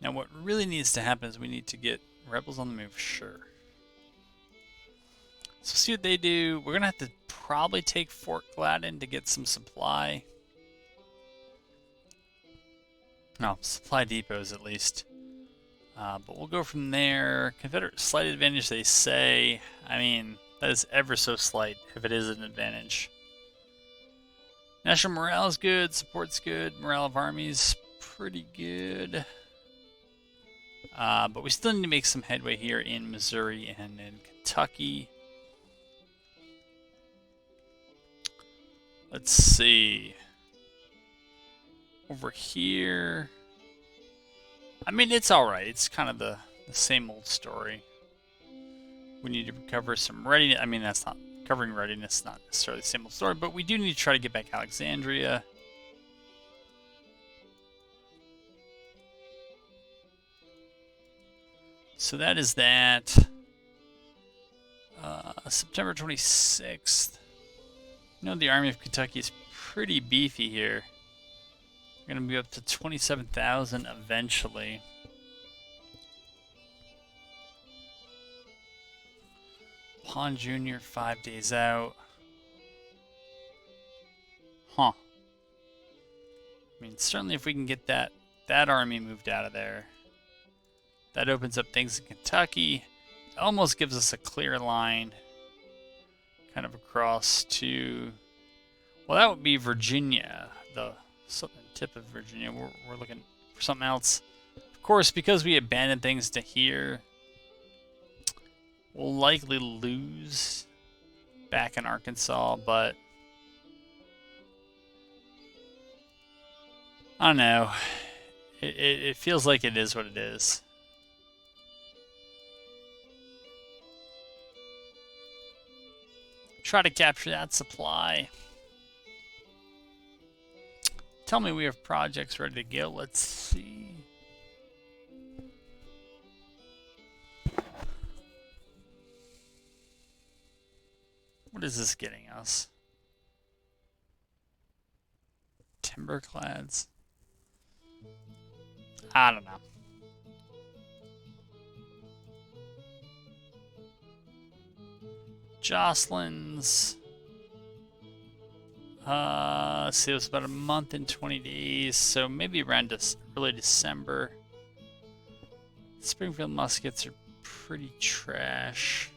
Now what really needs to happen is we need to get rebels on the move, sure. So see what they do. We're going to have to probably take Fort Gladden to get some supply. No, supply depots at least. But we'll go from there. Confederate slight advantage, they say. I mean, that is ever so slight if it is an advantage. National morale is good. Support's good. Morale of armies pretty good. But we still need to make some headway here in Missouri and in Kentucky. Let's see. Over here. I mean, it's alright. It's kind of the same old story. We need to recover some readiness. I mean, that's not covering readiness, not necessarily the same old story, but we do need to try to get back Alexandria. So that is that. September 26th. You know, the Army of Kentucky is pretty beefy here. We're going to be up to 27,000 eventually. Pawn Jr., 5 days out. Huh. I mean, certainly if we can get that army moved out of there, that opens up things in Kentucky. It almost gives us a clear line kind of across to, well, that would be Virginia, the southern tip of Virginia. We're looking for something else. Of course, because we abandoned things to here, we'll likely lose back in Arkansas, but I don't know. It feels like it is what it is. Try to capture that supply. Tell me we have projects ready to go. Let's see. What is this getting us? Timberclads? I don't know. Jocelyn's. Let's see, it was about a month and 20 days, so maybe around early December. Springfield muskets are pretty trash.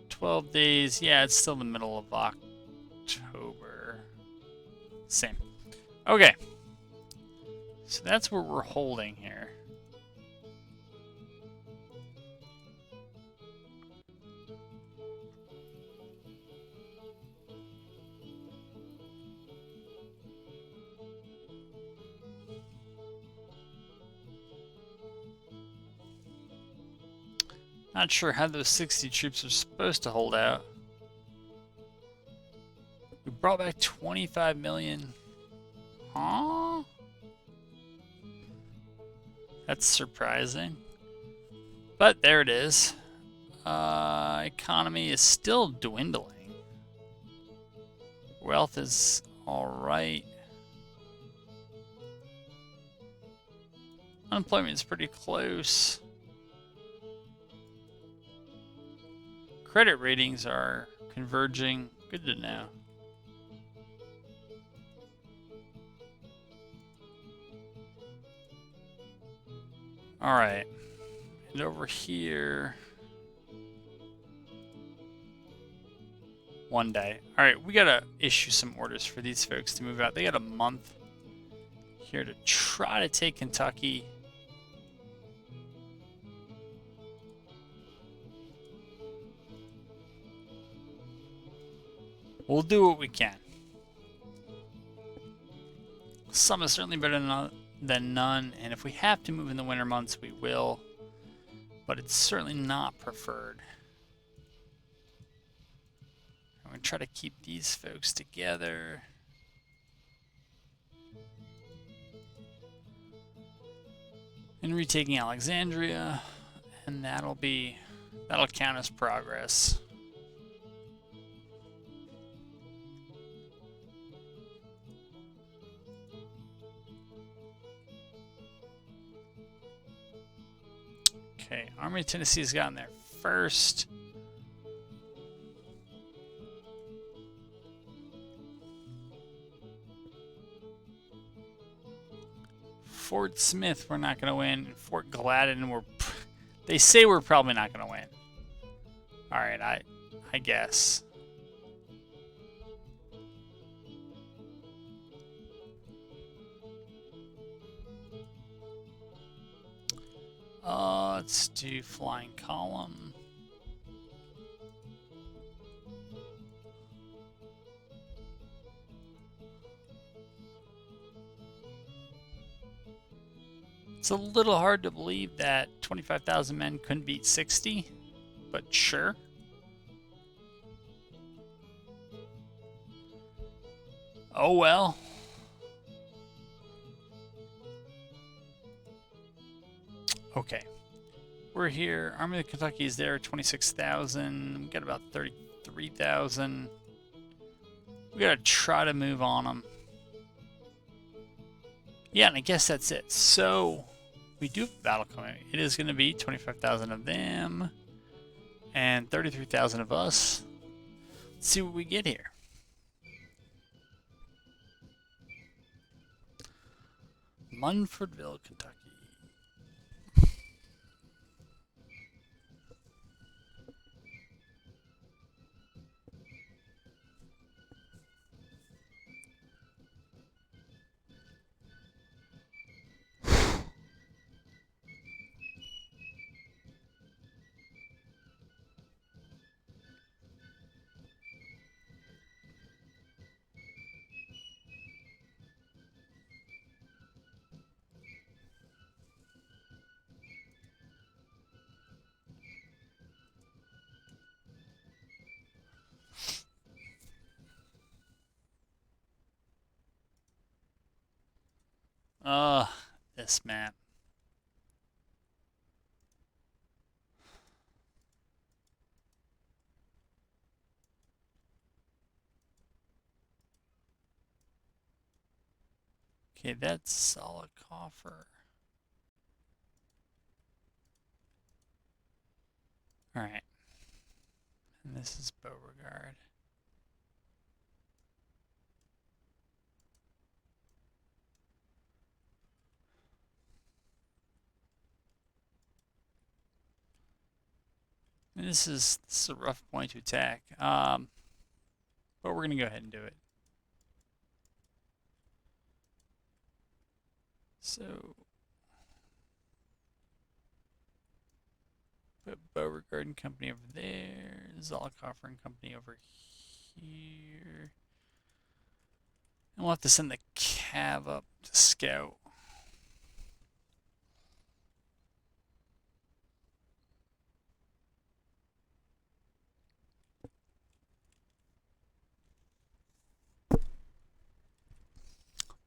12 days, yeah, it's still the middle of October. Same. Okay. So that's where we're holding here. Not sure how those 60 troops are supposed to hold out. We brought back 25 million. Huh? That's surprising. But there it is. Economy is still dwindling. Wealth is alright. Unemployment is pretty close. Credit ratings are converging. Good to know. Alright. And over here. One day. Alright, we gotta issue some orders for these folks to move out. They got a month here to try to take Kentucky. We'll do what we can. Some is certainly better than none, and if we have to move in the winter months, we will. But it's certainly not preferred. I'm going to try to keep these folks together. And retaking Alexandria, and that'll count as progress. Okay, Army of Tennessee has gotten there first. Fort Smith, we're not going to win. Fort Gladden, they say we're probably not going to win. All right, I guess. Let's do Flying Column. It's a little hard to believe that 25,000 men couldn't beat 60, but sure. Oh well. Okay. We're here. Army of Kentucky is there, 26,000. We got about 33,000. We gotta try to move on them. Yeah, and I guess that's it. So, we do have a battle coming. It is going to be 25,000 of them and 33,000 of us. Let's see what we get here. Munfordville, Kentucky. This map. Okay, that's solid coffer. Alright. And this is Beauregard. And this is a rough point to attack. But we're going to go ahead and do it. So, put Beauregard and Company over there, Zollicoffer and Company over here. And we'll have to send the cav up to scout.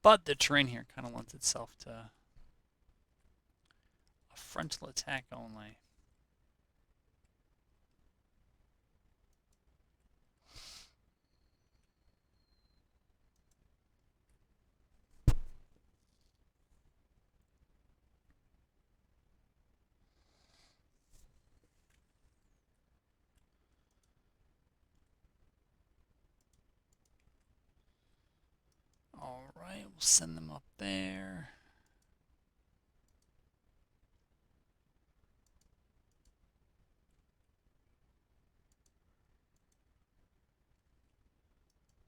But the terrain here kind of lends itself to a frontal attack only. Alright, we'll send them up there.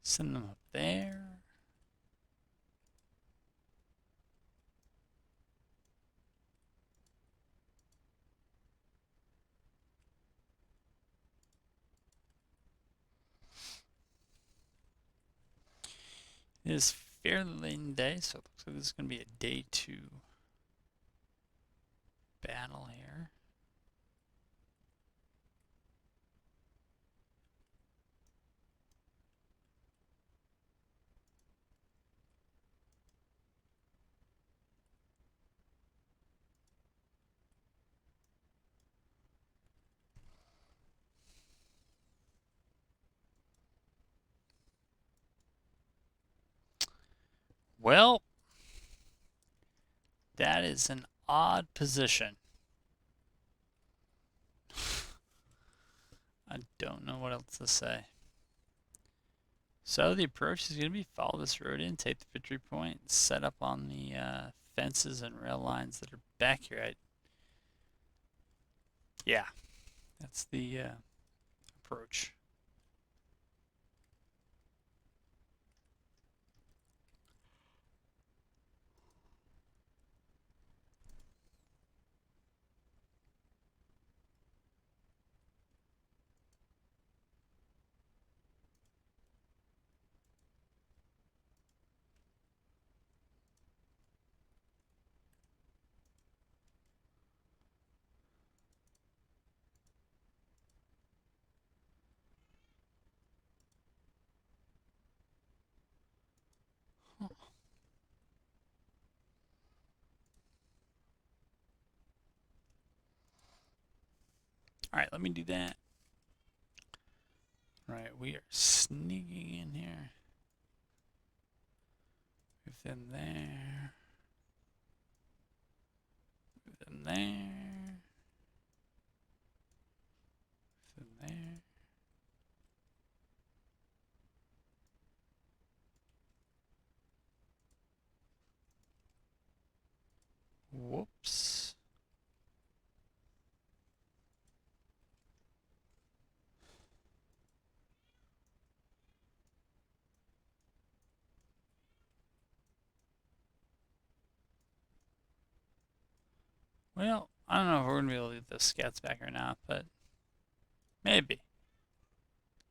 Send them up there. It is fairly late in the day, so it looks like this is going to be a day 2 battle here. Well, that is an odd position. I don't know what else to say. So the approach is going to be follow this road in, take the victory point, set up on the fences and rail lines that are back here. Yeah, that's the approach. Huh. All right, let me do that. All right, we are sneaking in here. Move them there. Move them there. Move them there. Whoops. Well, I don't know if we're going to be able to get those scouts back or not, but maybe.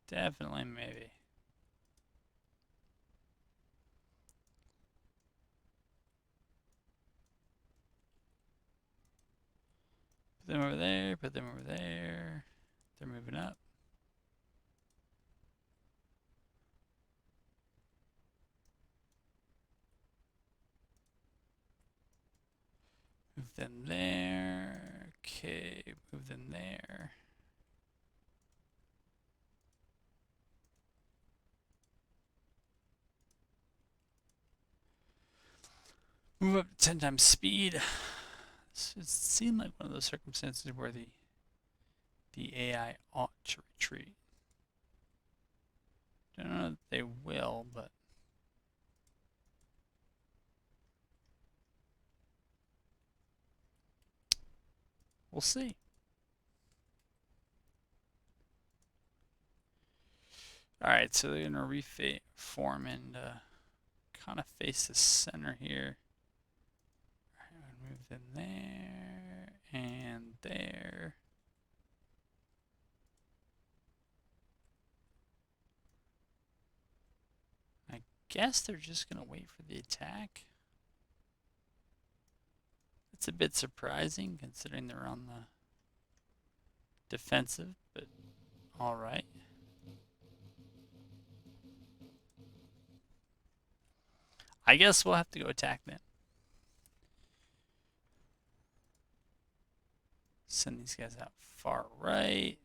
Definitely maybe. Put them over there, put them over there. They're moving up. Move them there. Okay, move them there. Move up to 10 times speed. It seemed like one of those circumstances where the AI ought to retreat. Don't know that they will, but we'll see. Alright, so they're going to reform and kind of face the center here. Alright, move them there and there. I guess they're just going to wait for the attack. It's a bit surprising considering they're on the defensive, but alright. I guess we'll have to go attack then. Send these guys out far right.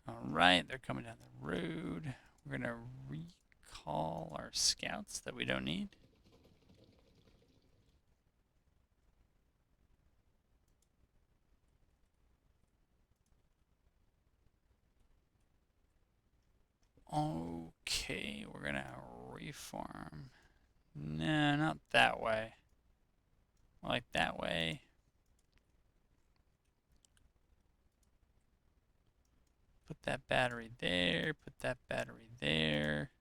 Alright, they're coming down the road. We're going to recall our scouts that we don't need. Okay, we're going to reform. No, not that way. More like that way. Put that battery there. Put that battery there.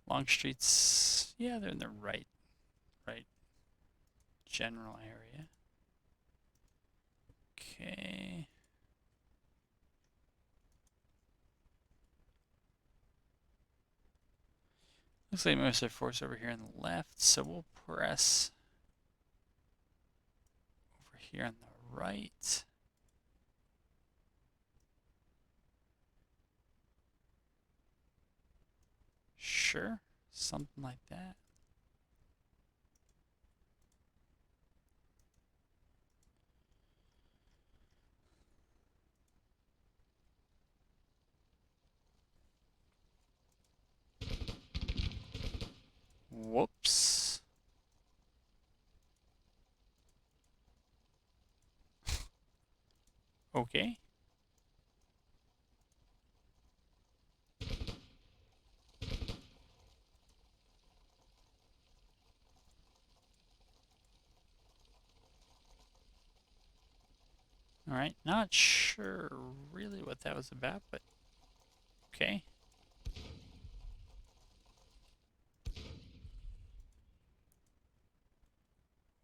Longstreet's, yeah, they're in the right general area. Okay. Looks like most of their force over here on the left, so we'll press over here on the right. Sure, something like that. Whoops. Okay. Alright, not sure really what that was about, but okay.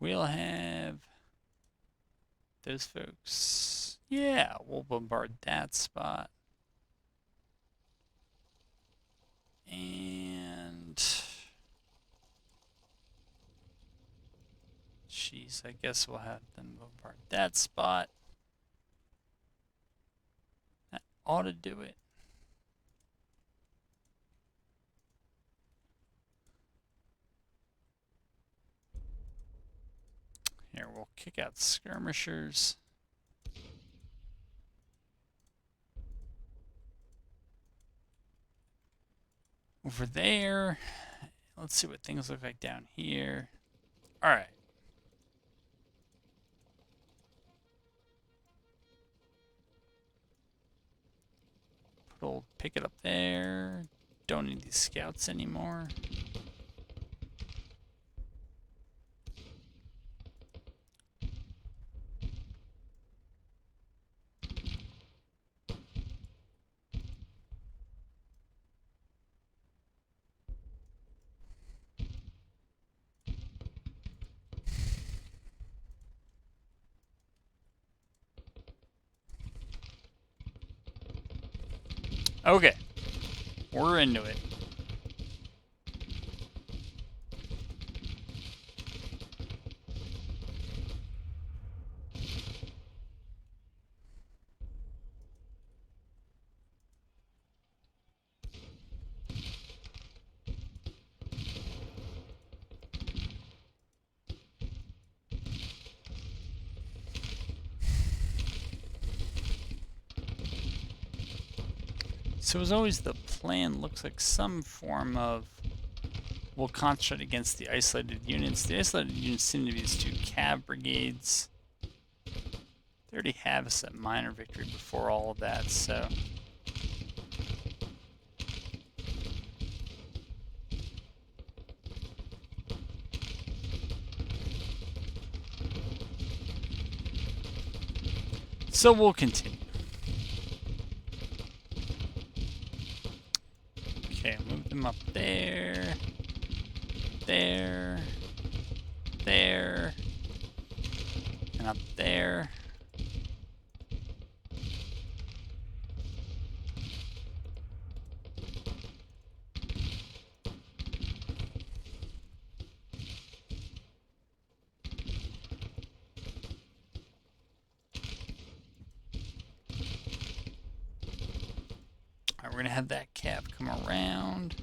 We'll have those folks. Yeah, we'll bombard that spot. And jeez, I guess we'll have them bombard that spot. That ought to do it. Here, we'll kick out skirmishers. Over there. Let's see what things look like down here. All right. Put old Pickett up there. Don't need these scouts anymore. Okay, we're into it. So as always, the plan looks like some form of we'll concentrate against the isolated units. The isolated units seem to be these two cav brigades. They already have us at minor victory before all of that, so we'll continue. Okay, move them up there, there, there, and up there. We're going to have that cav come around,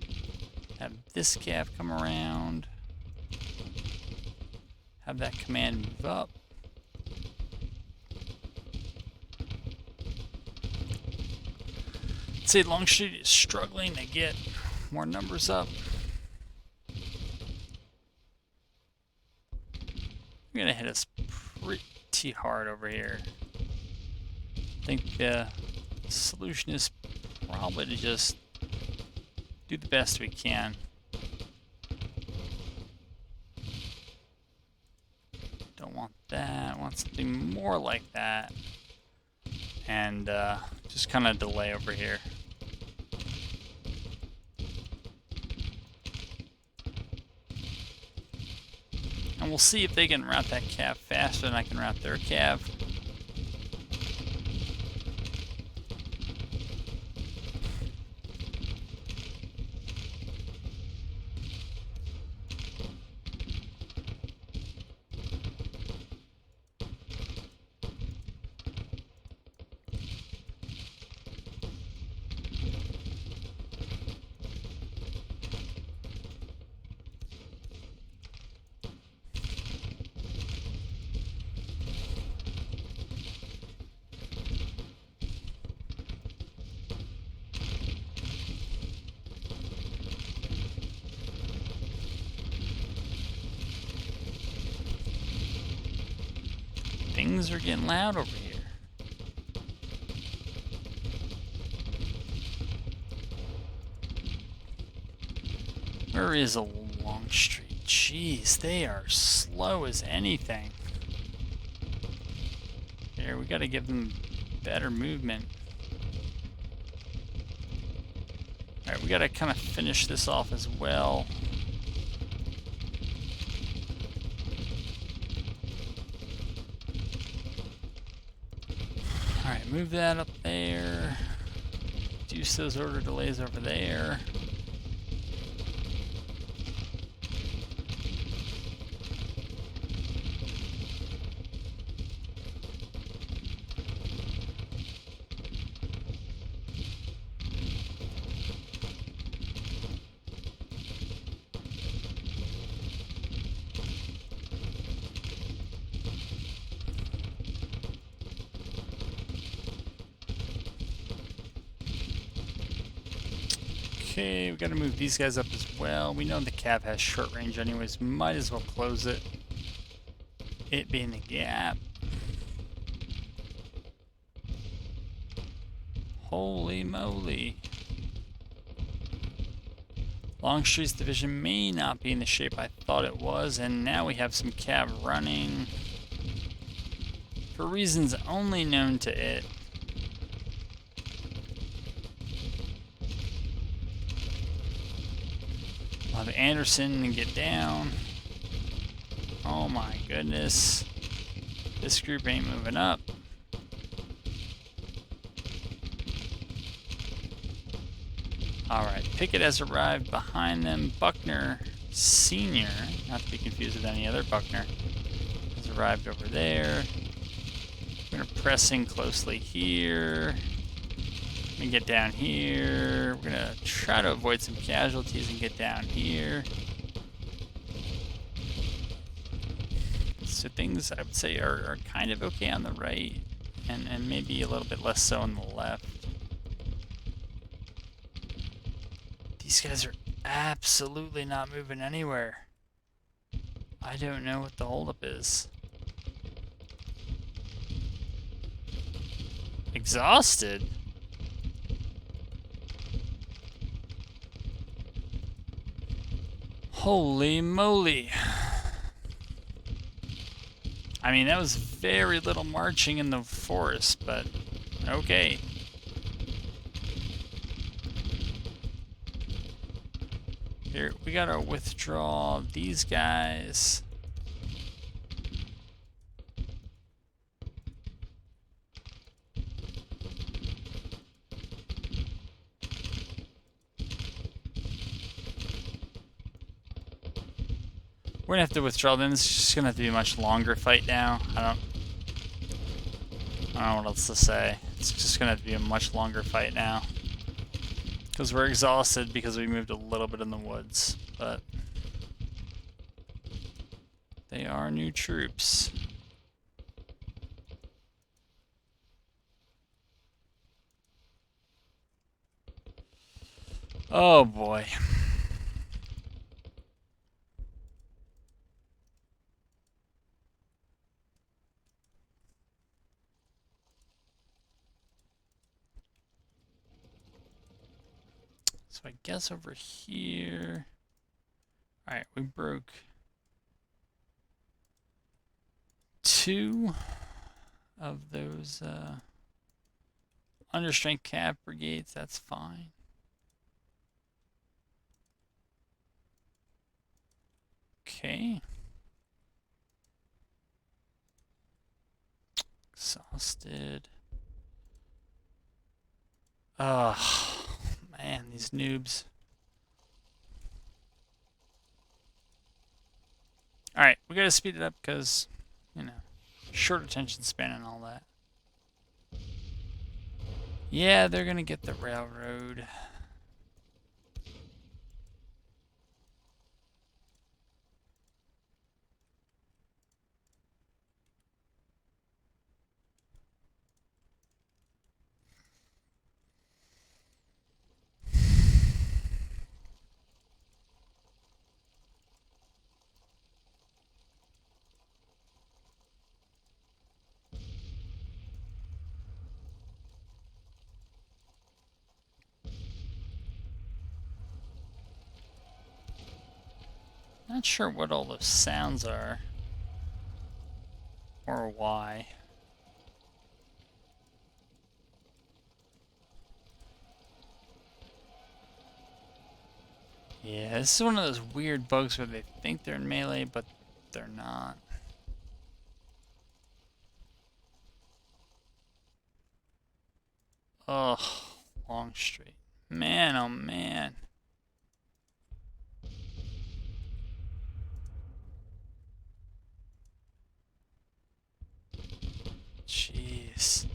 have this cav come around, have that command move up. I'd say Longstreet is struggling to get more numbers up. They're going to hit us pretty hard over here. I think the solution is probably to just do the best we can. Don't want that. I want something more like that. And just kind of delay over here. And we'll see if they can route that cav faster than I can route their cav. Things are getting loud over here. Where is a Longstreet? Jeez, they are slow as anything. Here, we gotta give them better movement. Alright, we gotta kind of finish this off as well. Alright, move that up there. Reduce those order delays over there. Okay, we gotta move these guys up as well. We know the Cav has short range anyways. Might as well close it. It being the gap. Holy moly. Longstreet's division may not be in the shape I thought it was, and now we have some Cav running. For reasons only known to it. We'll have Anderson and get down. Oh my goodness. This group ain't moving up. Alright, Pickett has arrived behind them. Buckner Sr., not to be confused with any other Buckner, has arrived over there. We're going to press in closely here. We're going to get down here. We're going to try to avoid some casualties and get down here. So things, I would say, are kind of okay on the right, and maybe a little bit less so on the left. These guys are absolutely not moving anywhere. I don't know what the holdup is. Exhausted? Holy moly. I mean, that was very little marching in the forest, but okay. Here, we gotta withdraw these guys. We're gonna have to withdraw them. It's just gonna have to be a much longer fight now. I don't know what else to say. It's just gonna have to be a much longer fight now. Because we're exhausted because we moved a little bit in the woods. But they are new troops. Oh boy. So I guess over here. Alright, we broke 2 of those understrength Cav brigades. That's fine. Okay. Exhausted. Oh, man, these noobs. Alright, we gotta speed it up because, you know, short attention span and all that. Yeah, they're gonna get the railroad. Not sure what all those sounds are. Or why. Yeah, this is one of those weird bugs where they think they're in melee, but they're not. Ugh, long straight. Man, oh man. Jeez.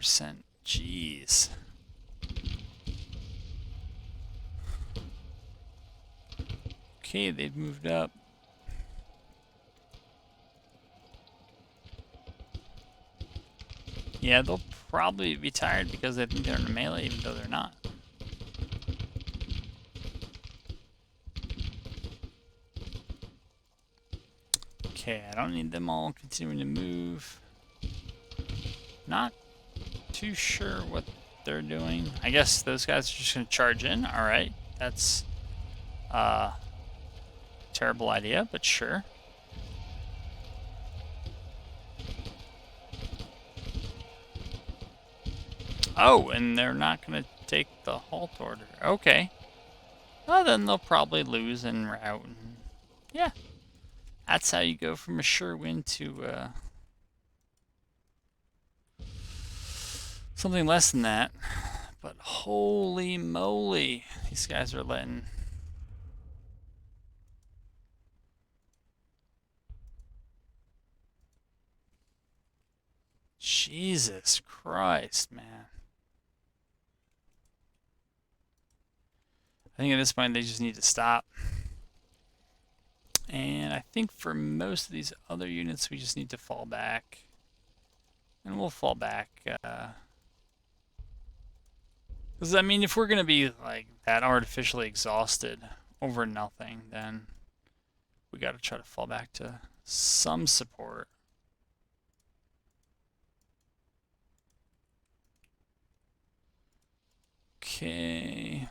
%. Jeez. Okay, they've moved up. Yeah, they'll probably be tired because they think they're in a melee even though they're not. Okay, I don't need them all continuing to move. Not too sure what they're doing. I guess those guys are just going to charge in. Alright, that's a terrible idea, but sure. Oh, and they're not going to take the halt order. Okay. Well, then they'll probably lose en route. Yeah. That's how you go from a sure win to something less than that. But holy moly, these guys are letting... Jesus Christ, man. I think at this point they just need to stop. And I think for most of these other units we just need to fall back. And we'll fall back. Because, I mean, if we're going to be like that artificially exhausted over nothing, then we got to try to fall back to some support. Okay.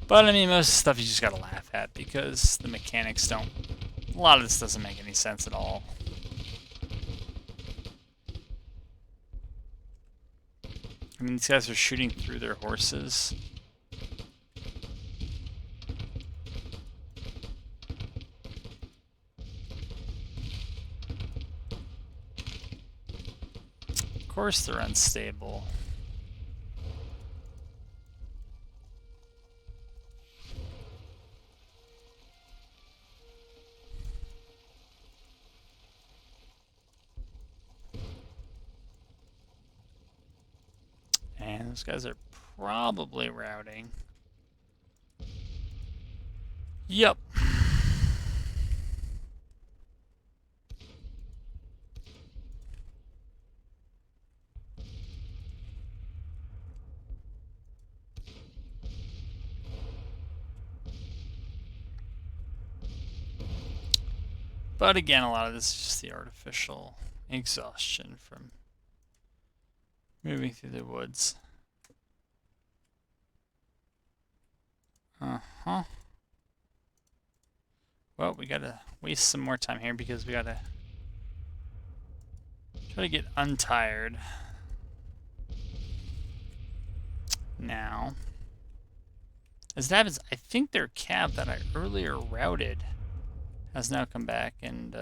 But, I mean, most of the stuff you just gotta laugh at because the mechanics don't... A lot of this doesn't make any sense at all. I mean, these guys are shooting through their horses. Of course they're unstable. And those guys are probably routing. Yep. But again, a lot of this is just the artificial exhaustion from moving through the woods. Uh-huh. Well, we gotta waste some more time here because we gotta try to get untired. Now, as it happens, I think their cab that I earlier routed has now come back, and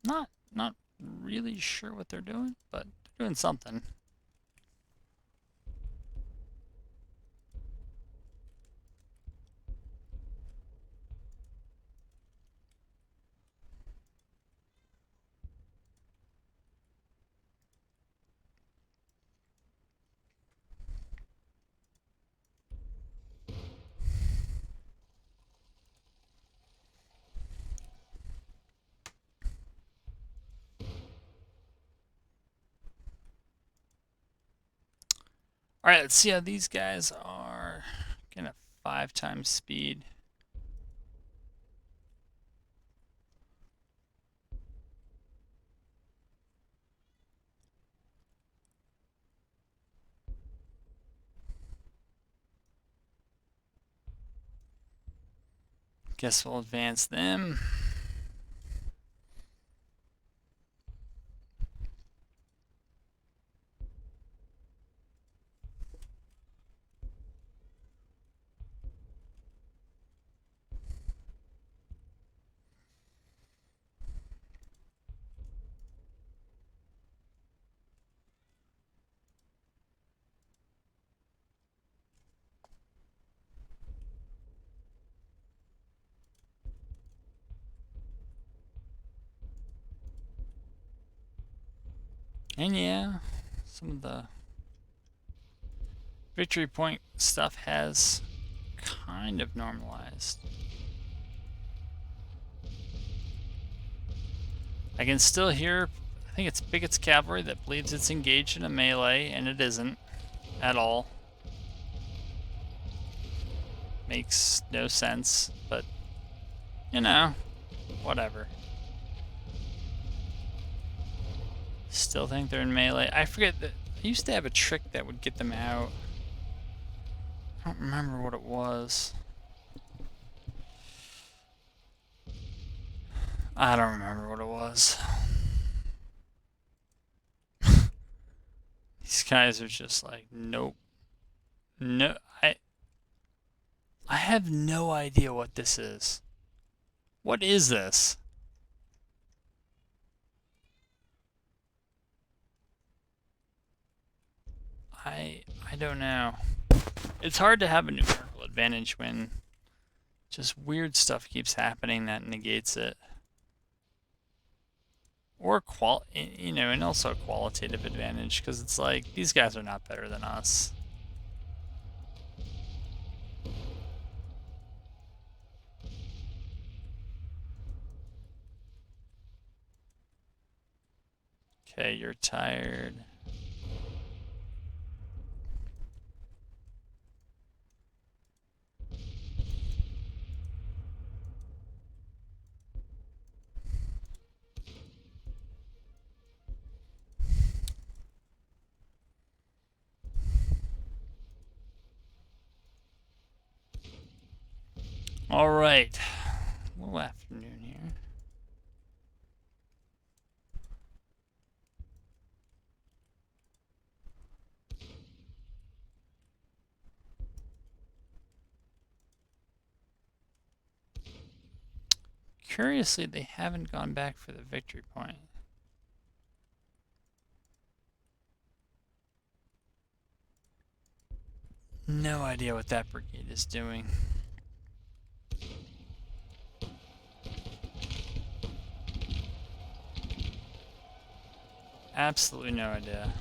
not really sure what they're doing, but they're doing something. Alright, let's see how these guys are. Getting a 5 times speed. Guess we'll advance them. And yeah, some of the victory point stuff has kind of normalized. I can still hear, I think it's Pickett's cavalry that believes it's engaged in a melee, and it isn't at all. Makes no sense, but you know, whatever. Still think they're in melee. I forget that I used to have a trick that would get them out. I don't remember what it was. I don't remember what it was. These guys are just like, nope. No, I have no idea what this is. What is this? I don't know. It's hard to have a numerical advantage when just weird stuff keeps happening that negates it. Or and also a qualitative advantage, because it's like these guys are not better than us. Okay, you're tired. All right, a little afternoon here. Curiously, they haven't gone back for the victory point. No idea what that brigade is doing. Absolutely no idea.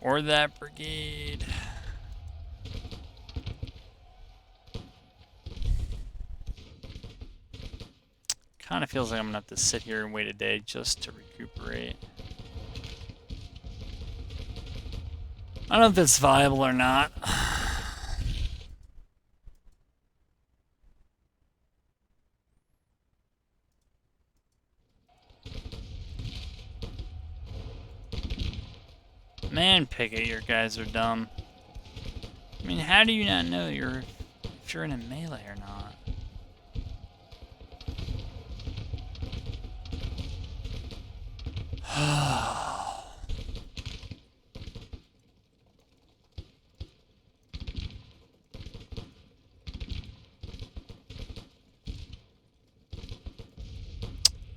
Or that brigade. Kind of feels like I'm gonna have to sit here and wait a day just to recuperate. I don't know if that's viable or not. Man, Pickett, your guys are dumb. I mean, how do you not know if you're in a melee or not?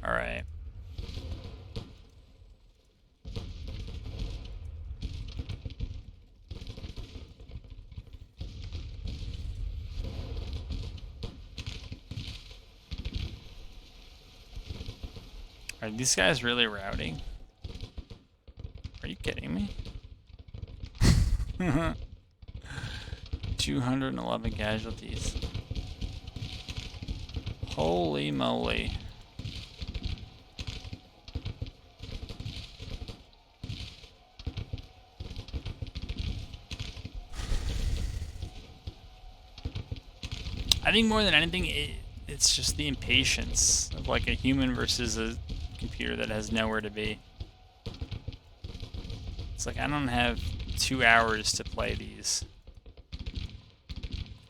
All right. Are these guys really routing? Are you kidding me? 211 casualties. Holy moly. I think more than anything, it's just the impatience of like a human versus a computer that has nowhere to be. It's like I don't have 2 hours to play these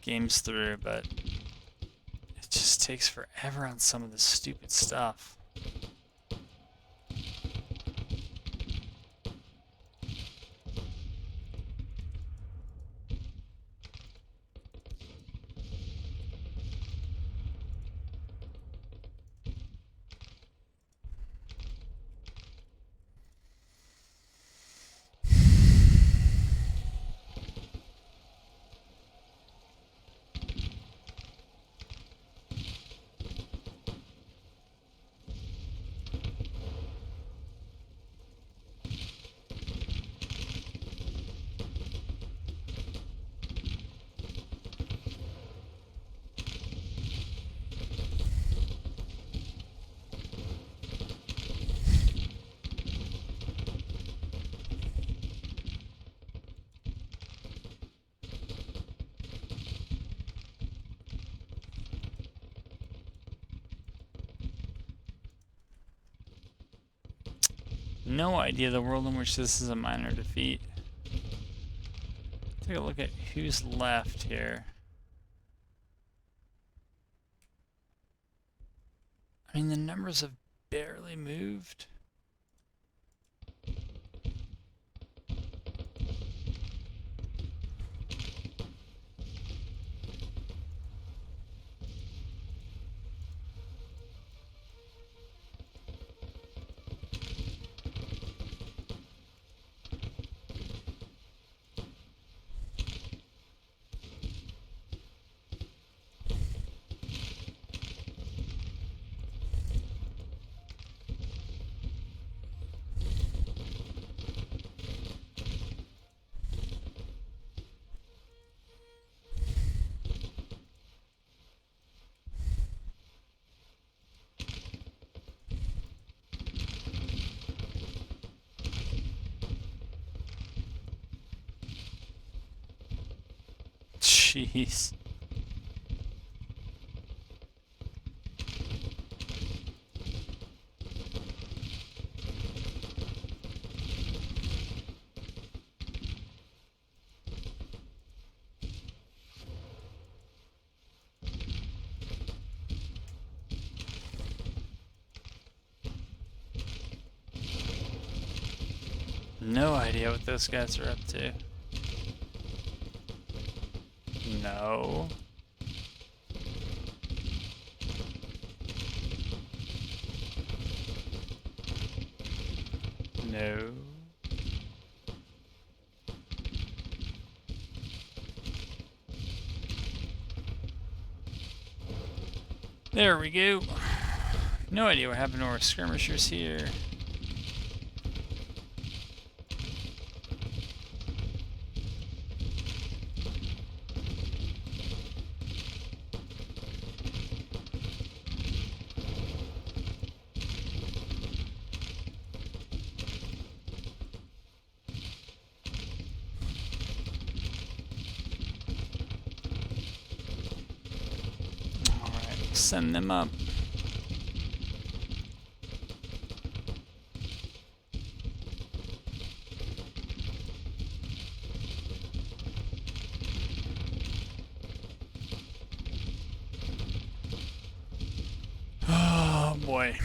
games through, but it just takes forever on some of the stupid stuff. No idea the world in which this is a minor defeat. Take a look at who's left here. I mean, the numbers have barely moved. Jeez. No idea what those guys are up to. No. No. There we go. No idea what happened to our skirmishers here. Send them up. Oh boy.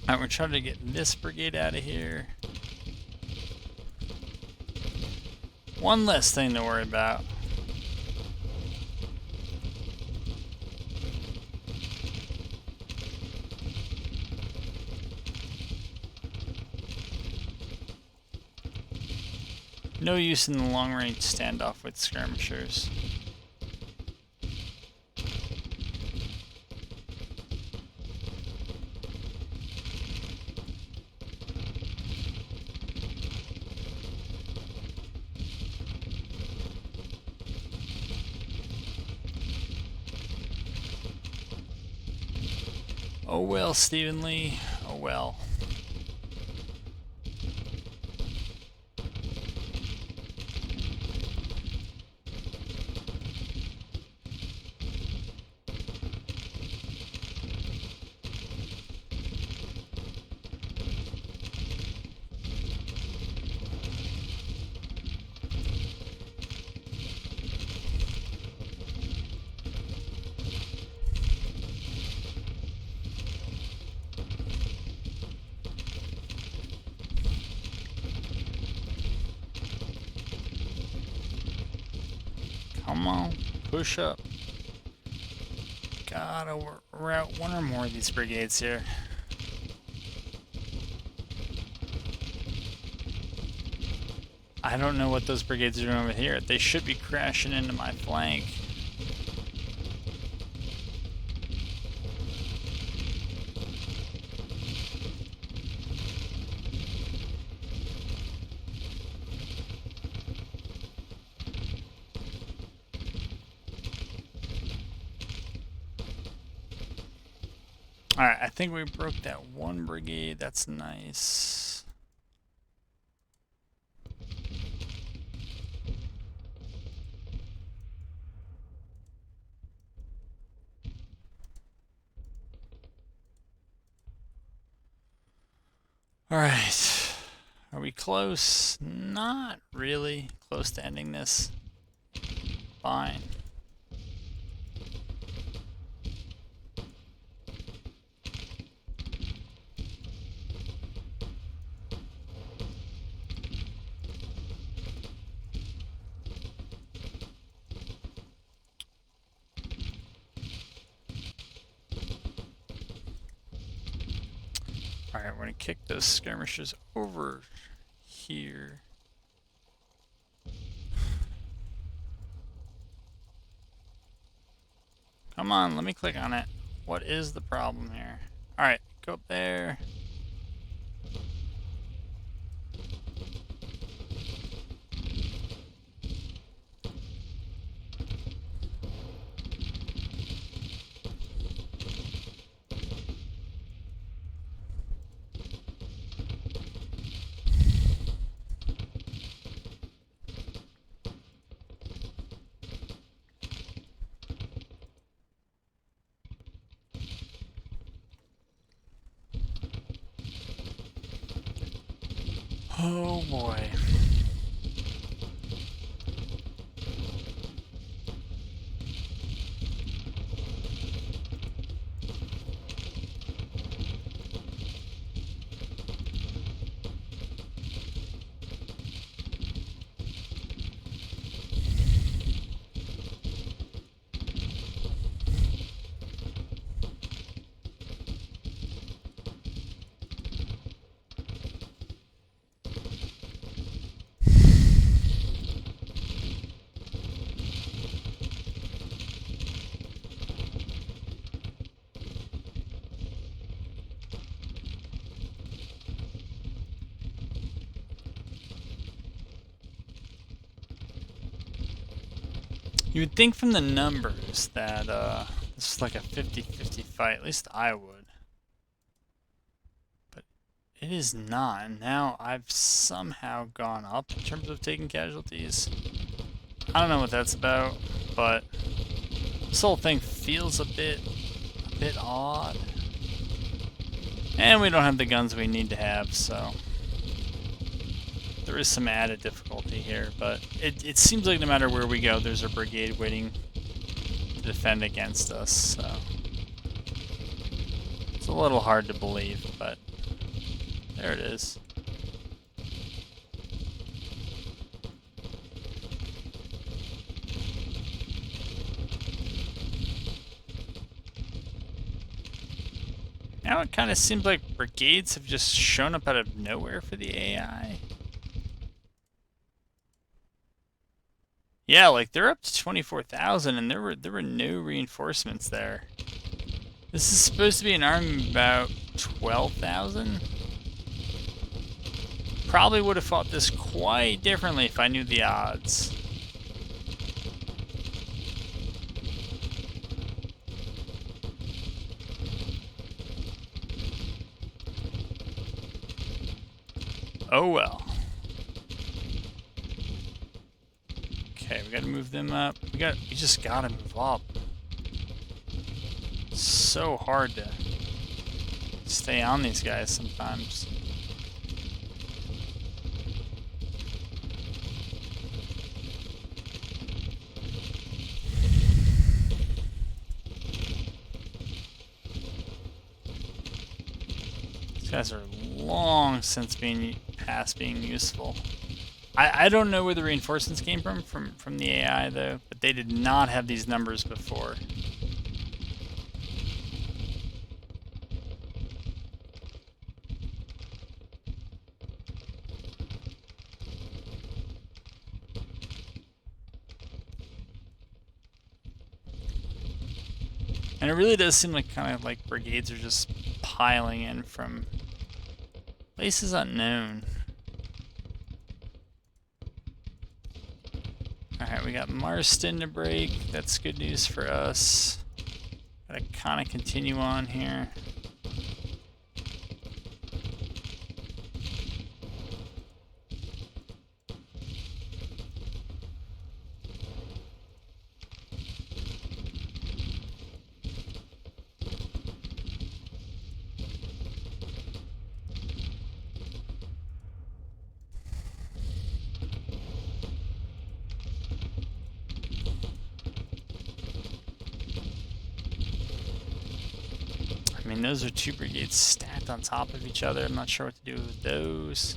Alright, we're trying to get this brigade out of here. One less thing to worry about. No use in the long-range standoff with skirmishers. Oh well, Stephen Lee. Oh well. Come on, push up. Gotta route one or more of these brigades here. I don't know what those brigades are doing over here. They should be crashing into my flank. Alright, I think we broke that one brigade. That's nice. Alright. Are we close? Not really close to ending this. Fine. Alright, we're going to kick those skirmishers over here. Come on, let me click on it. What is the problem here? Alright, go up there. Oh boy. You would think from the numbers that this is like a 50-50 fight, at least I would. But it is not. And now I've somehow gone up in terms of taking casualties. I don't know what that's about, but this whole thing feels a bit odd. And we don't have the guns we need to have, so there is some added difficulty here, but it seems like no matter where we go, there's a brigade waiting to defend against us, so it's a little hard to believe, but there it is. Now it kind of seems like brigades have just shown up out of nowhere for the AI. Yeah, like they're up to 24,000 and there were no reinforcements there. This is supposed to be an army of about 12,000. Probably would have fought this quite differently if I knew the odds. Oh well. Okay, we gotta move them up. We just gotta move up. It's so hard to stay on these guys sometimes. These guys are long since past being useful. I don't know where the reinforcements came from the AI though, but they did not have these numbers before. And it really does seem like kind of like brigades are just piling in from places unknown. Alright, we got Marston to break. That's good news for us. Gotta kind of continue on here. I mean, those are two brigades stacked on top of each other. I'm not sure what to do with those.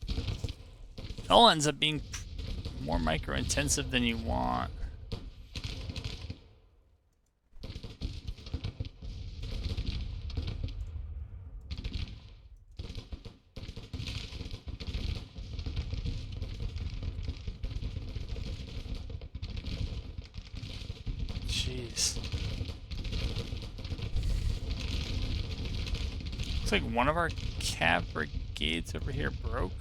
It all ends up being more micro-intensive than you want. Jeez. Looks like one of our cav brigades over here broke.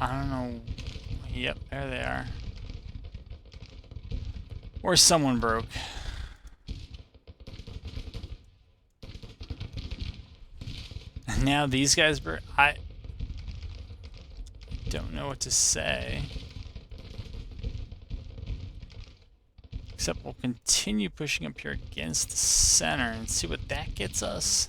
I don't know. Yep, there they are. Or someone broke. And now these guys broke. I don't know what to say. Except we'll continue pushing up here against the center and see what that gets us.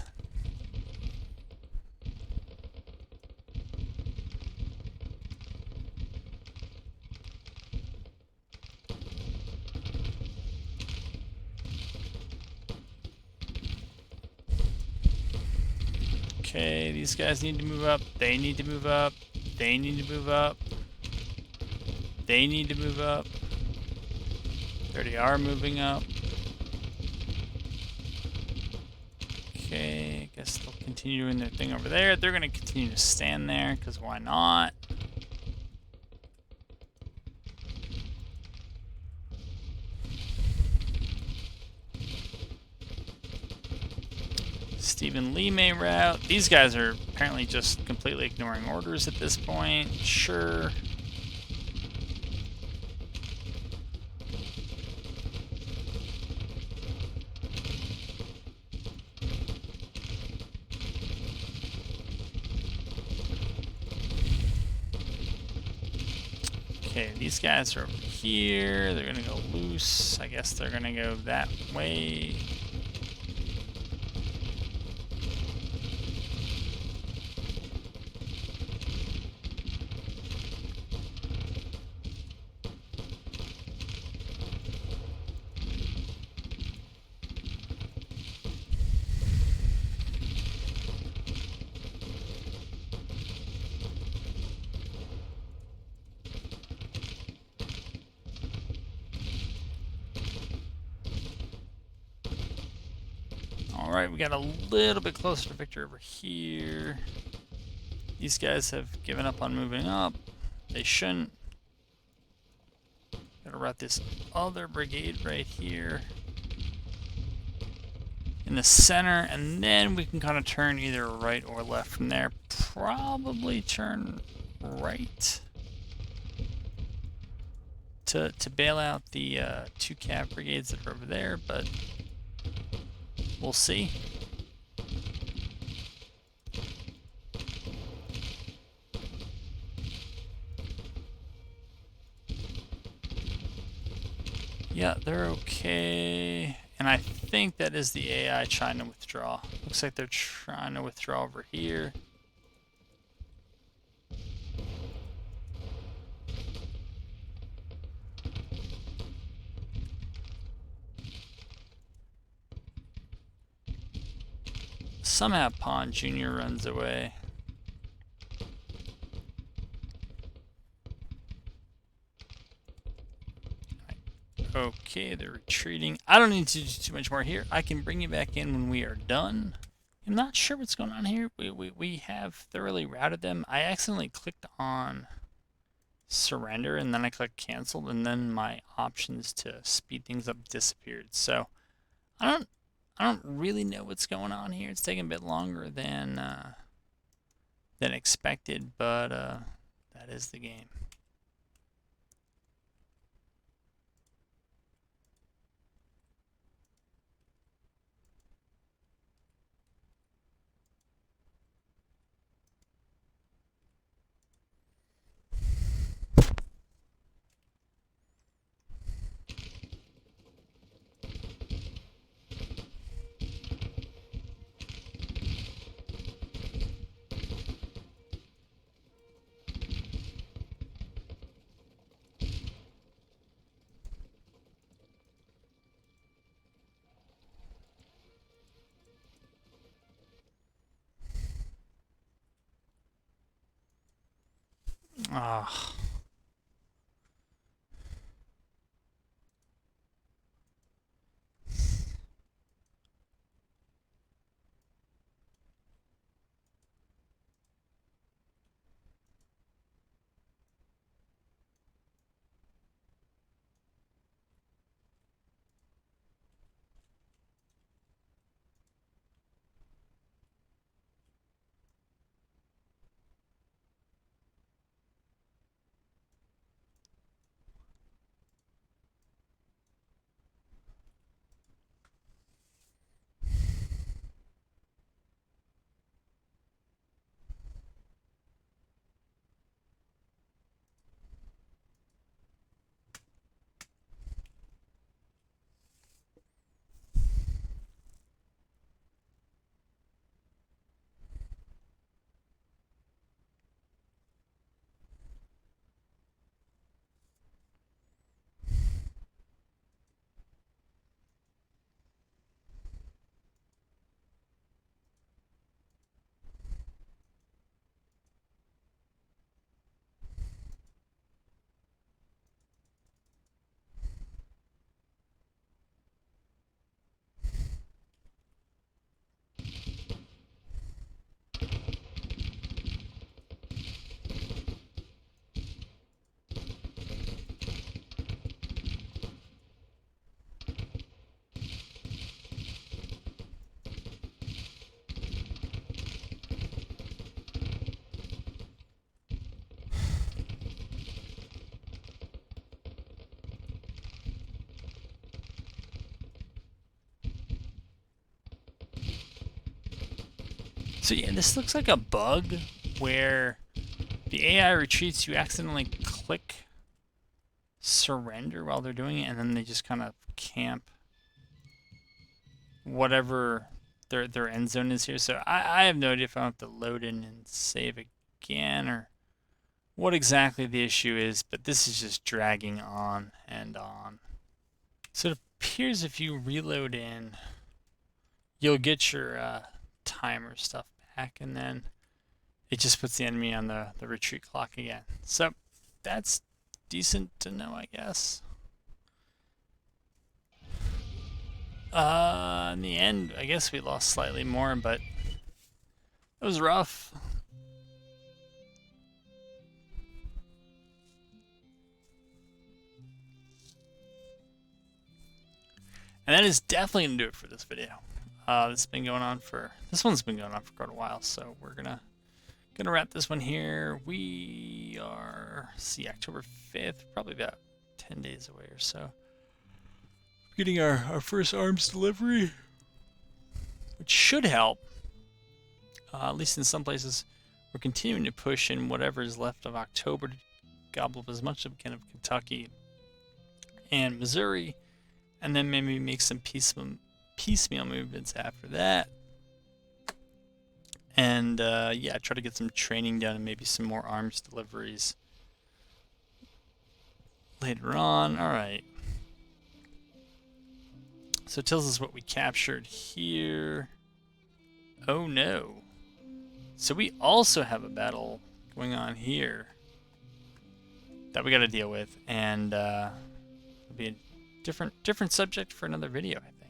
Okay, these guys need to move up. They need to move up. They need to move up. They need to move up. They already are moving up. Okay, I guess they'll continue doing their thing over there. They're going to continue to stand there, because why not? Stephen Lee may route. These guys are apparently just completely ignoring orders at this point. Sure. Okay, these guys are over here. They're gonna go loose. I guess they're gonna go that way. Alright, we got a little bit closer to victory over here. These guys have given up on moving up. They shouldn't. Gotta route this other brigade right here in the center, and then we can kind of turn either right or left from there. Probably turn right to bail out the 2 cav brigades that are over there, but we'll see. Yeah, they're okay. And I think that is the AI trying to withdraw. Looks like they're trying to withdraw over here. Somehow Pawn Jr. runs away. Okay, they're retreating. I don't need to do too much more here. I can bring you back in when we are done. I'm not sure what's going on here. We have thoroughly routed them. I accidentally clicked on surrender and then I clicked cancel, and then my options to speed things up disappeared. So I don't really know what's going on here. It's taking a bit longer than expected, but that is the game. Ah. So yeah, this looks like a bug where the AI retreats, you accidentally click surrender while they're doing it, and then they just kind of camp whatever their end zone is here. So I have no idea if I have to load in and save again or what exactly the issue is, but this is just dragging on and on. So it appears if you reload in, you'll get your timer stuff back, and then it just puts the enemy on the retreat clock again. So that's decent to know, I guess. In the end, I guess we lost slightly more, but it was rough. And that is definitely going to do it for this video. This one's been going on for quite a while, so we're gonna wrap this one here. We are, October 5th, probably about 10 days away or so. Getting our first arms delivery, which should help. At least in some places, we're continuing to push in whatever is left of October to gobble up as much as we can of Kentucky and Missouri, and then maybe make some piecemeal movements after that. And yeah, try to get some training done and maybe some more arms deliveries later on. All right. So it tells us what we captured here. Oh no. So we also have a battle going on here that we got to deal with, and it'll be a different subject for another video, I think.